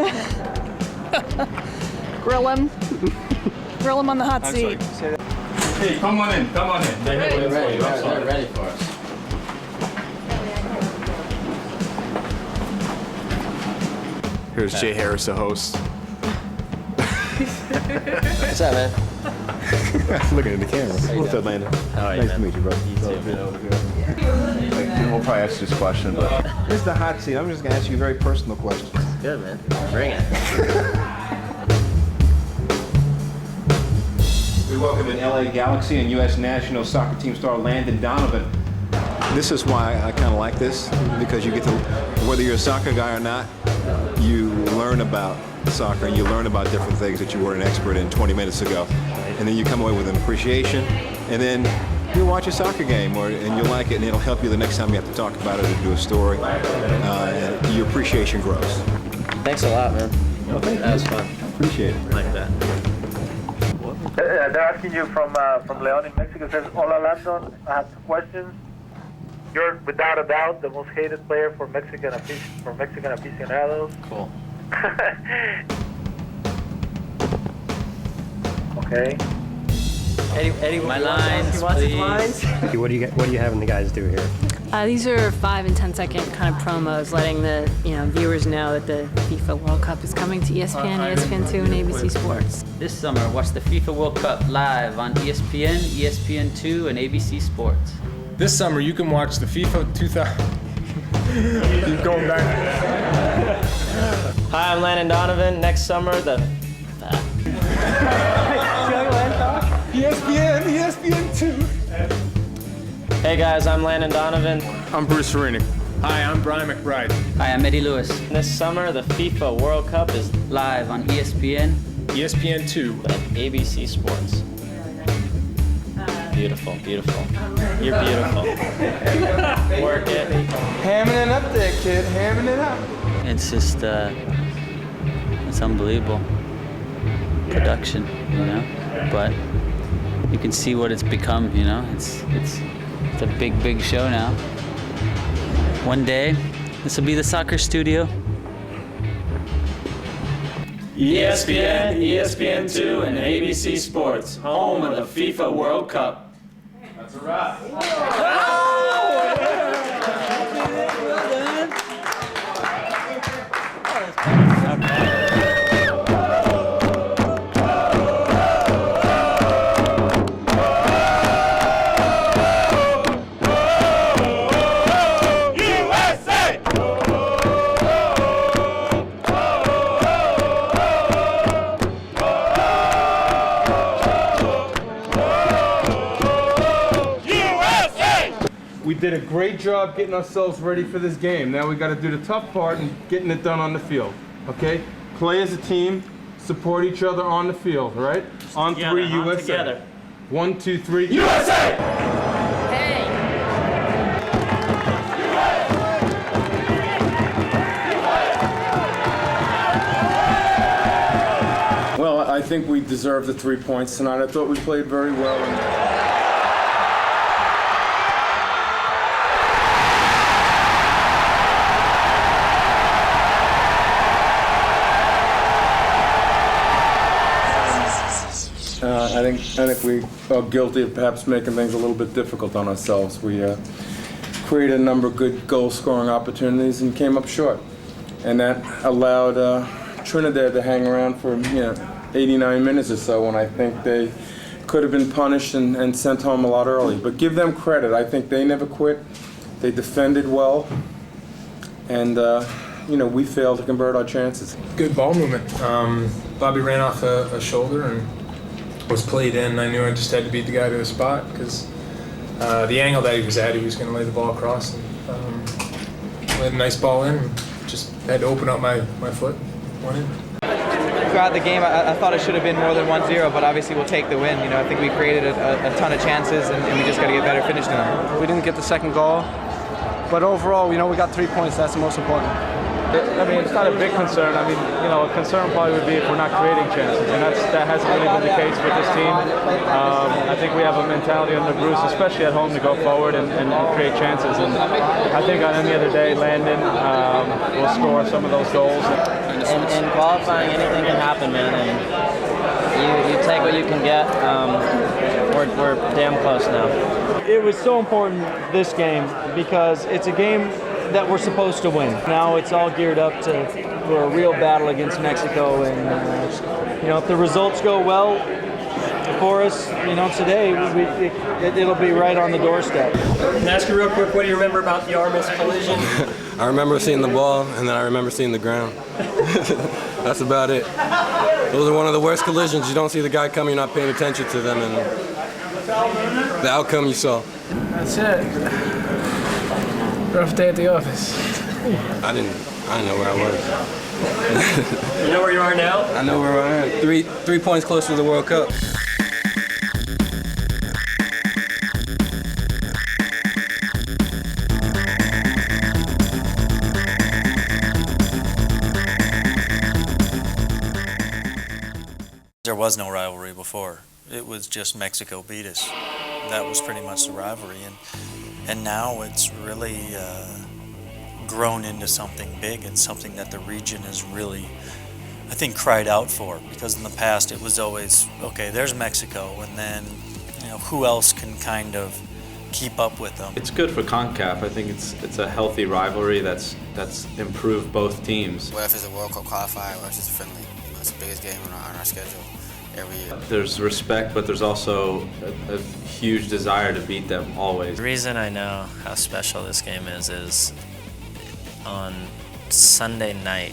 Grill him. Grill him on the hot seat. Hey, come on in, come on in. They're ready for us. Here's Jay Harris, the host. What's up, man? Looking at the camera. What's up, Landon? How are you, Nice man? to meet you, bro. We'll probably ask this question, but this is the hot seat. I'm just gonna ask you very personal questions. Good, man. Bring it. We welcome in LA Galaxy and U.S. national soccer team star Landon Donovan. This is why I kind of like this, because you get to, whether you're a soccer guy or not, you learn about soccer and you learn about different things that you weren't an expert in 20 minutes ago. And then you come away with an appreciation, and then you watch a soccer game and you'll like it, and it'll help you the next time you have to talk about it or do a story. And your appreciation grows. Thanks a lot, man. No, thank you. That was fun. Appreciate it. I like that. They're asking you from Leon in Mexico. It says, Hola, Landon. I have 2 questions. You're without a doubt the most hated player for Mexican aficionados. Cool. Okay. Eddie, my lines, please. What do you having the guys do here? These are 5 and 10 second kind of promos, letting the viewers know that the FIFA World Cup is coming to ESPN, ESPN2, and ABC Sports. This summer, watch the FIFA World Cup live on ESPN, ESPN2, and ABC Sports. This summer, you can watch the FIFA 2000. Keep going back. Hi, I'm Landon Donovan. Next summer, ESPN2. Hey guys, I'm Landon Donovan. I'm Bruce Arena. Hi, I'm Brian McBride. Hi, I'm Eddie Lewis. This summer, the FIFA World Cup is Live on ESPN, ESPN2, and ABC Sports. Beautiful, beautiful. You're beautiful. Work it. Hamming it up there, kid. Hamming it up. It's just, it's unbelievable production, but you can see what it's become, It's a big, big show now. One day, this will be the soccer studio. ESPN, ESPN2, and ABC Sports, home of the FIFA World Cup. That's a wrap. We did a great job getting ourselves ready for this game. Now we got to do the tough part and getting it done on the field. Okay? Play as a team, support each other on the field, all right? On Together, 3, USA. together. 1, 2, 3, USA! Well, I think we deserved the 3 points tonight. I thought we played very well. I think we are guilty of perhaps making things a little bit difficult on ourselves. We created a number of good goal-scoring opportunities and came up short, and that allowed Trinidad to hang around for 89 minutes or so, when I think they could have been punished and sent home a lot early. But give them credit. I think they never quit. They defended well, and we failed to convert our chances. Good ball movement. Bobby ran off a shoulder and was played in. I knew I just had to beat the guy to a spot, because the angle that he was at, he was going to lay the ball across. And, laid a nice ball in, and just had to open up my foot. Went in. Throughout the game, I thought it should have been more than 1-0, but obviously we'll take the win. I think we created a ton of chances, and we just got to get better finishing them. We didn't get the second goal, but overall, we got 3 points. That's the most important. It's not a big concern. A concern probably would be if we're not creating chances, and that hasn't really been the case with this team. I think we have a mentality under Bruce, especially at home, to go forward and create chances. And I think on any other day, Landon will score some of those goals. In qualifying, anything can happen, man. And you take what you can get. We're damn close now. It was so important, this game, because it's a game that we're supposed to win. Now it's all geared up for a real battle against Mexico, and if the results go well for us, today it'll be right on the doorstep. Can I ask you real quick, what do you remember about the Armas collision? I remember seeing the ball, and then I remember seeing the ground. That's about it. Those are one of the worst collisions. You don't see the guy coming, you're not paying attention to them, and the outcome you saw. That's it. Rough day at the office. I didn't know where I was. You know where you are now? I know where I am. Three points closer to the World Cup. There was no rivalry before. It was just Mexico beat us. That was pretty much the rivalry, and now it's really grown into something big and something that the region has really, I think, cried out for. Because in the past it was always, okay, there's Mexico, and then who else can kind of keep up with them? It's good for CONCACAF. I think it's a healthy rivalry that's improved both teams. Whether it's a World Cup qualifier or it's just friendly, it's the biggest game on our schedule every year. There's respect, but there's also a huge desire to beat them always. The reason I know how special this game is on Sunday night,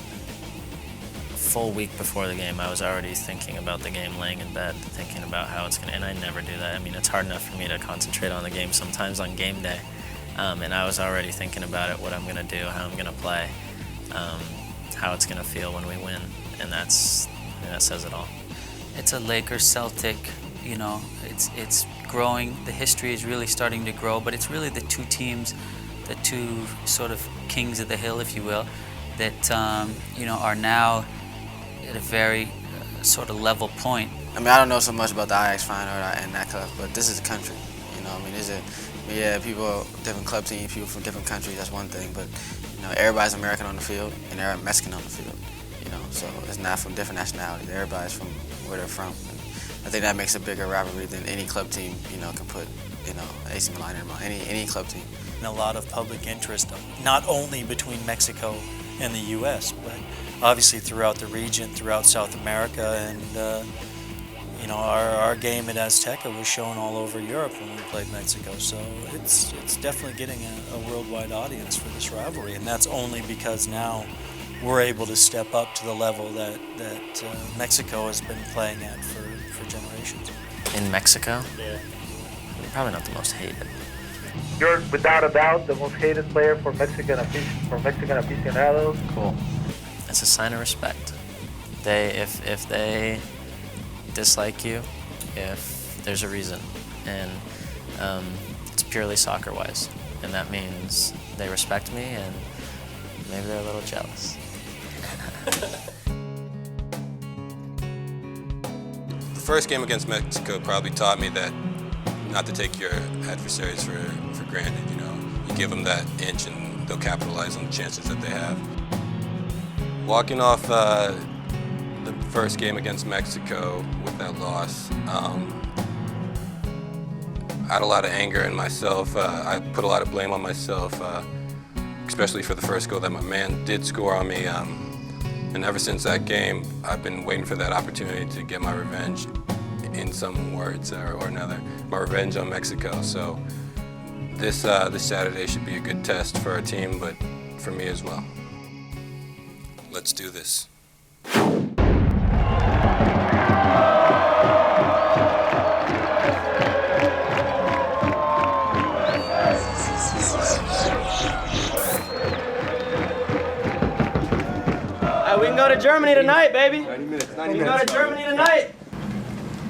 full week before the game, I was already thinking about the game, laying in bed, thinking about how it's going to, and I never do that. I mean, it's hard enough for me to concentrate on the game sometimes on game day, and I was already thinking about it, what I'm going to do, how I'm going to play, how it's going to feel when we win, and that says it all. It's a Lakers-Celtic, it's growing. The history is really starting to grow, but it's really the two teams, the two sort of kings of the hill, if you will, that are now at a very sort of level point. I mean, I don't know so much about the Ajax Feyenoord and that club, but this is a country. People, different club teams, people from different countries. That's one thing, but everybody's American on the field and everybody's Mexican on the field. So it's not from different nationalities. Everybody's from where they're from. And I think that makes a bigger rivalry than any club team, can put, AC Milan or any club team. And a lot of public interest, not only between Mexico and the U.S., but obviously throughout the region, throughout South America, and our game at Azteca was shown all over Europe when we played Mexico. So it's definitely getting a worldwide audience for this rivalry, and that's only because now we're able to step up to the level that Mexico has been playing at for generations. In Mexico? Yeah. You're probably not the most hated. You're without a doubt the most hated player for Mexican aficionados. Cool. It's a sign of respect. If they dislike you, if there's a reason, and it's purely soccer-wise, and that means they respect me and maybe they're a little jealous. The first game against Mexico probably taught me that not to take your adversaries for granted. You give them that inch and they'll capitalize on the chances that they have. Walking off the first game against Mexico with that loss, I had a lot of anger in myself. I put a lot of blame on myself, especially for the first goal that my man did score on me. And ever since that game, I've been waiting for that opportunity to get my revenge in some words or another. My revenge on Mexico. So this Saturday should be a good test for our team, but for me as well. Let's do this. We can go to Germany tonight, baby. 90 minutes. We can go to Germany tonight.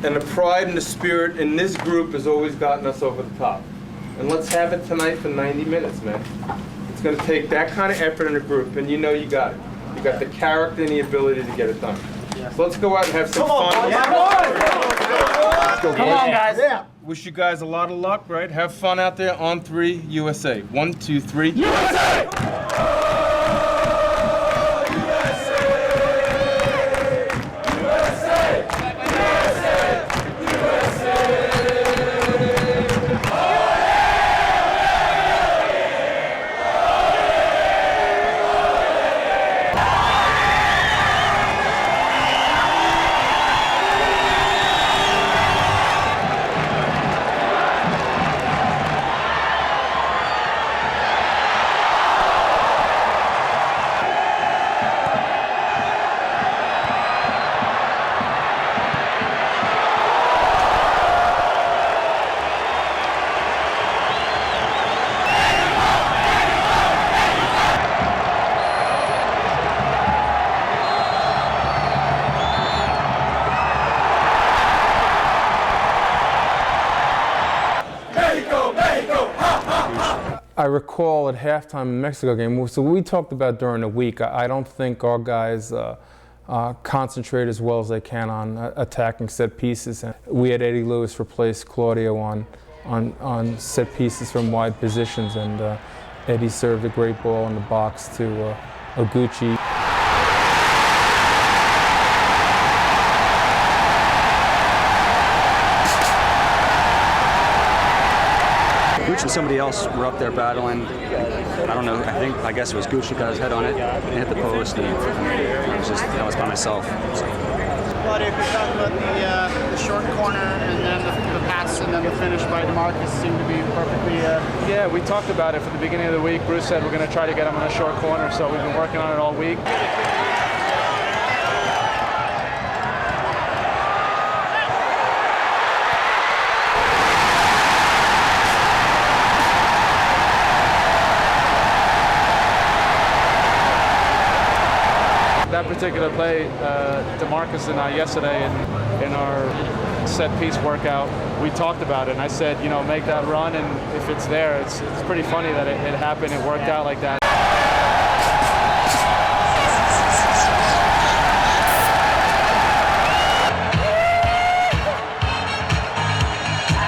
And the pride and the spirit in this group has always gotten us over the top. And let's have it tonight for 90 minutes, man. It's going to take that kind of effort in a group, and you got it. You got the character and the ability to get it done. So let's go out and have some fun. Come on, guys. Yeah. Wish you guys a lot of luck, right? Have fun out there on 3 USA. 1, 2, 3. USA! I recall at halftime in the Mexico game, so we talked about during the week, I don't think our guys concentrate as well as they can on attacking set pieces. And we had Eddie Lewis replace Claudio on set pieces from wide positions, and Eddie served a great ball in the box to Oguchi. Gooch and somebody else were up there battling. I don't know, I guess it was Gooch who got his head on it and hit the post, and I was by myself. So. What if you're talking about the short corner and then the pass and then the finish by DeMarcus seemed to be perfectly... Yeah, we talked about it from the beginning of the week. Bruce said we're going to try to get him on a short corner, so we've been working on it all week. That particular play, DeMarcus and I yesterday in our set piece workout, we talked about it, and I said, you know, make that run, and if it's there, it's pretty funny that it happened, it worked out like that.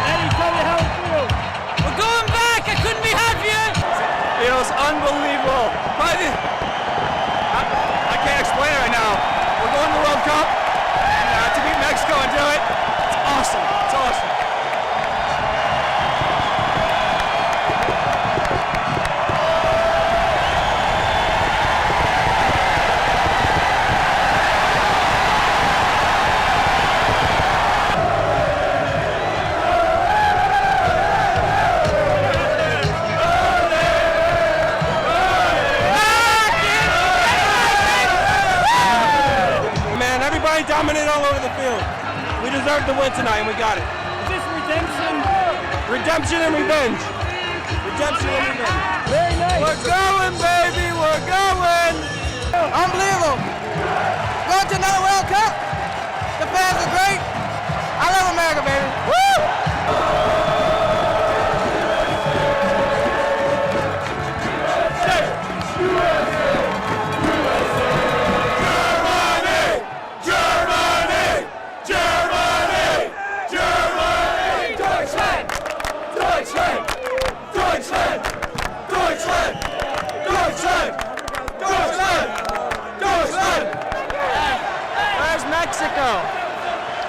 Eddie, tell me how it feels. We're going back, I couldn't be happier. It was unbelievable. I can't explain it right now. We're going to the World Cup, and to beat Mexico and do it, it's awesome. It's awesome. Dominate all over the field. We deserve to win tonight, and we got it. Is this redemption? Redemption and revenge. Redemption and revenge. Very nice. We're going, baby. We're going. Unbelievable. Going to another World Cup. The fans are great. I love America, baby. Woo!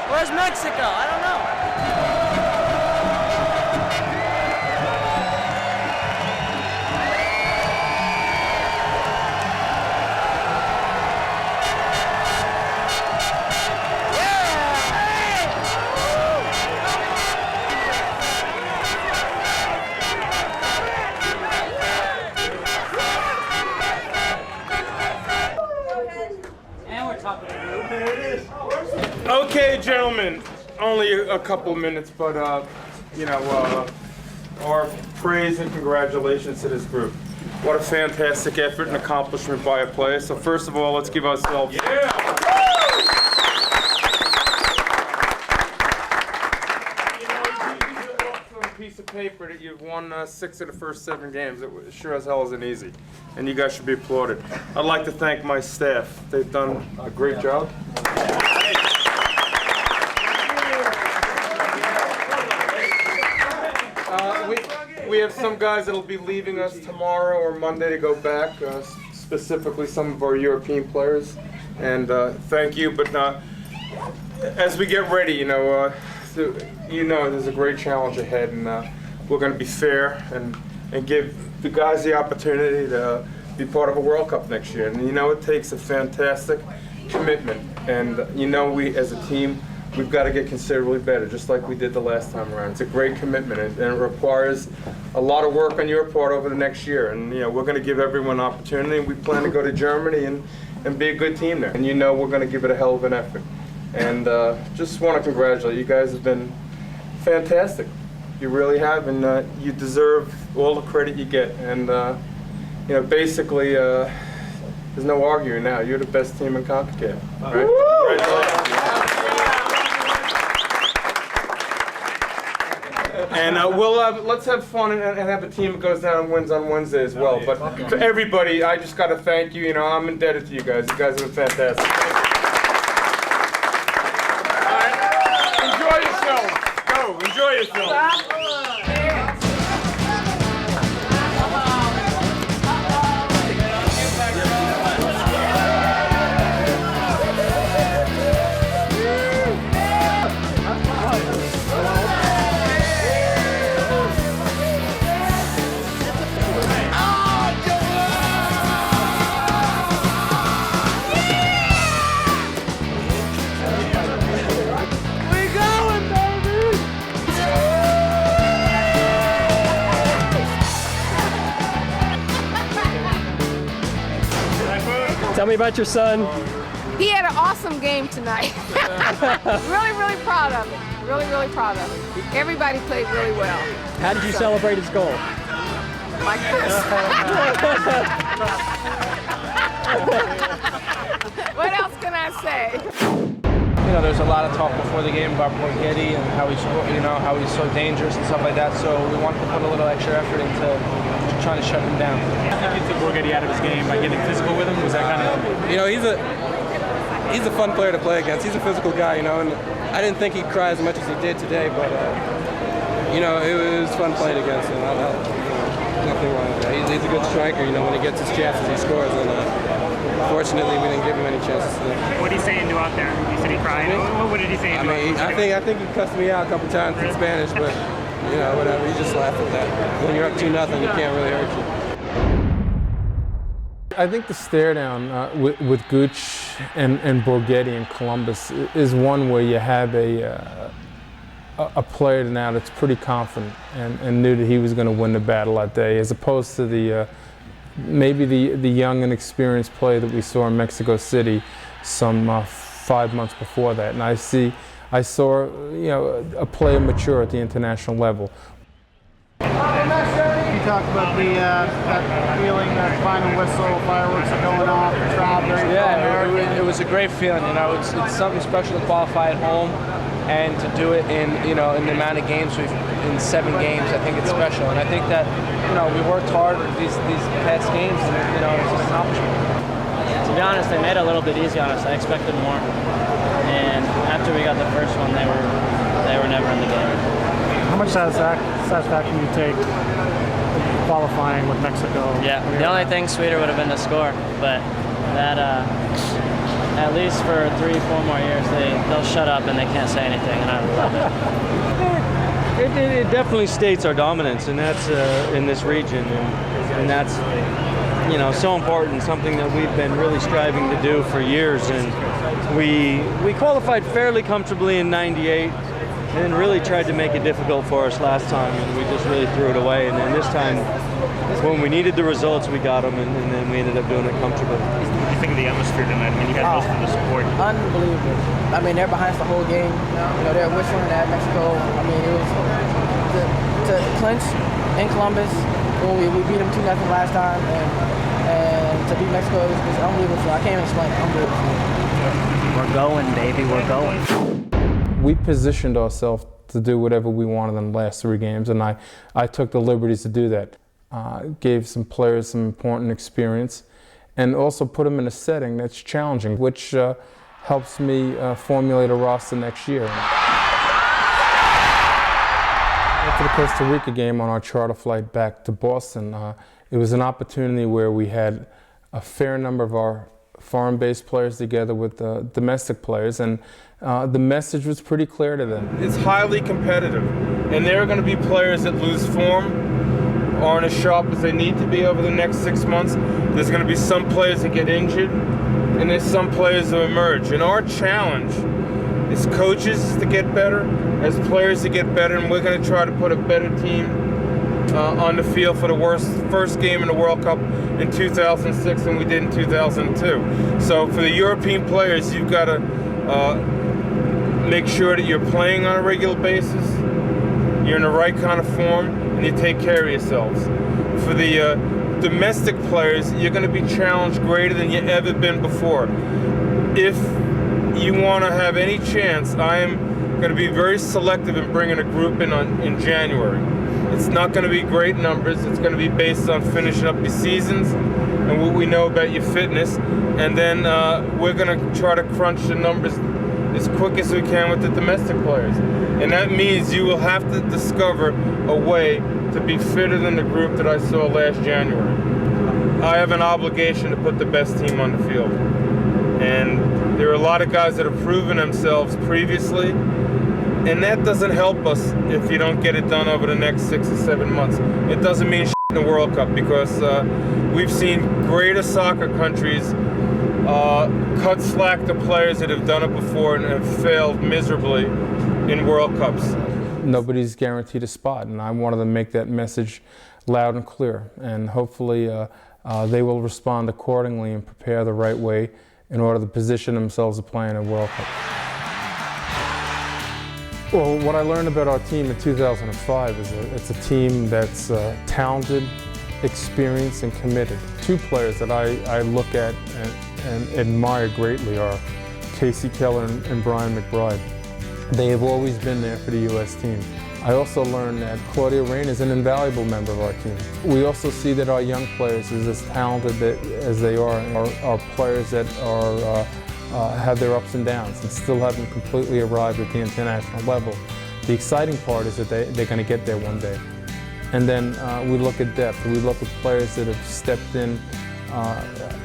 Where's Mexico? I don't know. Okay, gentlemen, only a couple minutes, but you know, our praise and congratulations to this group. What a fantastic effort and accomplishment by a player. So first of all, let's give ourselves. Yeah. Piece of paper that you've won 6 of the first 7 games. It sure as hell isn't easy, and you guys should be applauded. I'd like to thank my staff. They've done a great job. We have some guys that'll be leaving us tomorrow or Monday to go back, specifically some of our European players. And thank you, but as we get ready, you know, there's a great challenge ahead, and we're going to be fair and give the guys the opportunity to be part of a World Cup next year. And you know, it takes a fantastic commitment, and you know, we as a team, we've got to get considerably better, just like we did the last time around. It's a great commitment, and it requires a lot of work on your part over the next year. And you know, we're going to give everyone an opportunity. We plan to go to Germany and be a good team there. And you know, we're going to give it a hell of an effort. And just want to congratulate you guys. Have been fantastic. You really have, and you deserve all the credit you get. And you know, basically, there's no arguing now. You're the best team in CONCACAF. Right? And let's have fun and have a team that goes down and wins on Wednesday as well. But for everybody, I just got to thank you. You know, I'm indebted to you guys. You guys have been fantastic. Enjoy yourself. Go, enjoy yourself. Tell me about your son. He had an awesome game tonight. Really, really proud of him. Really, really proud of him. Everybody played really well. How did you celebrate his goal? Like this. What else can I say? You know, there's a lot of talk before the game about Borghetti and how he's, how he's so dangerous and stuff like that. So we wanted to put a little extra effort into trying to shut him down. I think you took Borghetti out of his game by getting physical with him. Was that kind of? You know, he's a fun player to play against. He's a physical guy, you know, and I didn't think he'd cry as much as he did today, but you know, it was fun playing against him. Nothing wrong with that. He's a good striker. You know, when he gets his chances, he scores. And fortunately, we didn't give him any chances today. What did he say into out there? He said he cried. What did he say? I think he cussed me out a couple times in Spanish, but you know, whatever. You just laugh at that. When you're up 2-0, you can't really hurt you. I think the stare down with Gooch and Borghetti in Columbus is one where you have a player now that's pretty confident and knew that he was going to win the battle that day, as opposed to maybe the young and experienced player that we saw in Mexico City some 5 months before that. And I saw a player mature at the international level. You talked about that feeling, that final whistle, fireworks are going off, the crowd very Yeah, it was a great feeling. You know, it's something special to qualify at home, and to do it in the amount of games in 7 games. I think it's special, and I think that we worked hard these past games, and it's an accomplishment. To be honest, they made it a little bit easy on us. I expected more, and after we got the first one, they were never in the game. How much satisfaction do you take qualifying with Mexico? Yeah, the only thing sweeter would have been to score, but that at least for 3-4 more years, they'll shut up and they can't say anything, and I love it. It definitely states our dominance, and that's in this region, and that's so important. Something that we've been really striving to do for years, and we qualified fairly comfortably in '98. And really tried to make it difficult for us last time, and we just really threw it away. And then this time, when we needed the results, we got them, and then we ended up doing it comfortably. What do you think of the atmosphere tonight? I mean, you guys most of the support. Unbelievable. I mean, they're behind us the whole game. They're whistling at Mexico. I mean, it was to clinch in Columbus when we beat them 2-0 last time, and to beat Mexico is unbelievable. So I can't even explain it. Unbelievable. We're going, baby. We're going. We positioned ourselves to do whatever we wanted in the last 3 games, and I took the liberties to do that. Gave some players some important experience, and also put them in a setting that's challenging, which helps me formulate a roster next year. After the Costa Rica game on our charter flight back to Boston, it was an opportunity where we had a fair number of our foreign-based players together with domestic players, and the message was pretty clear to them. It's highly competitive, and there are going to be players that lose form, aren't as sharp as they need to be over the next 6 months. There's going to be some players that get injured, and there's some players that emerge. And our challenge as coaches to get better, as players to get better, and we're going to try to put a better team on the field for the first game in the World Cup in 2006 than we did in 2002. So for the European players, you've got to make sure that you're playing on a regular basis, you're in the right kind of form, and you take care of yourselves. For the domestic players, you're going to be challenged greater than you've ever been before. If you want to have any chance, I am going to be very selective in bringing a group in January. It's not going to be great numbers. It's going to be based on finishing up your seasons and what we know about your fitness. And then we're going to try to crunch the numbers as quick as we can with the domestic players. And that means you will have to discover a way to be fitter than the group that I saw last January. I have an obligation to put the best team on the field. And there are a lot of guys that have proven themselves previously, and that doesn't help us if you don't get it done over the next 6 or 7 months. It doesn't mean shit in the World Cup, because we've seen greater soccer countries cut slack to players that have done it before and have failed miserably in World Cups. Nobody's guaranteed a spot, and I wanted to make that message loud and clear, and hopefully they will respond accordingly and prepare the right way in order to position themselves to play in a World Cup. Well, what I learned about our team in 2005 is it's a team that's talented, experienced, and committed. Two players that I look at and admire greatly are Casey Keller and Brian McBride. They have always been there for the U.S. team. I also learned that Claudia Rain is an invaluable member of our team. We also see that our young players, as talented as they are players that have their ups and downs and still haven't completely arrived at the international level. The exciting part is that they're going to get there one day. And then we look at depth. We look at players that have stepped in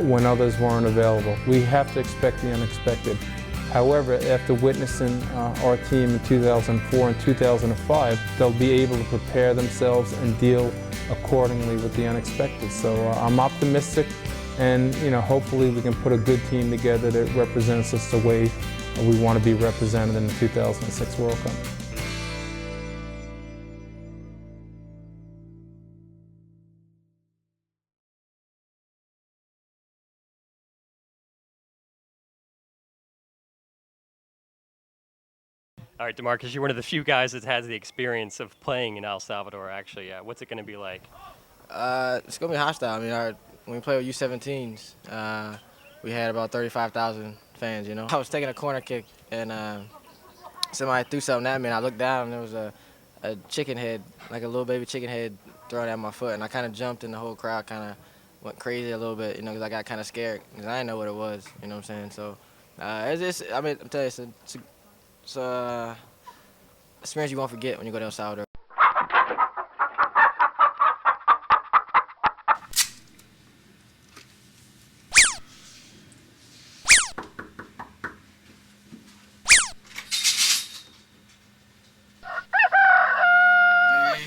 when others weren't available. We have to expect the unexpected. However, after witnessing our team in 2004 and 2005, they'll be able to prepare themselves and deal accordingly with the unexpected. So I'm optimistic, and hopefully we can put a good team together that represents us the way we want to be represented in the 2006 World Cup. All right, DeMarcus, you're one of the few guys that has the experience of playing in El Salvador, actually. What's it going to be like? It's going to be hostile. I mean, when we play with U17s, we had about 35,000 fans, I was taking a corner kick, and somebody threw something at me, and I looked down, and there was a chicken head, like a little baby chicken head thrown at my foot, and I kind of jumped, and the whole crowd kind of went crazy a little bit, because I got kind of scared, because I didn't know what it was, you know what I'm saying? So, I'm telling you, it's an experience you won't forget when you go to El Salvador.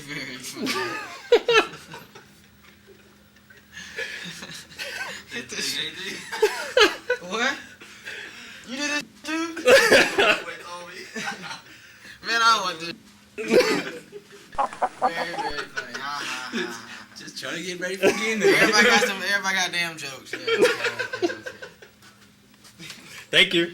Very funny. Hit this JD. What? You did it too? Man, I want this. Very funny. Just trying to get ready for the game. Everybody got damn jokes. Yeah. Thank you.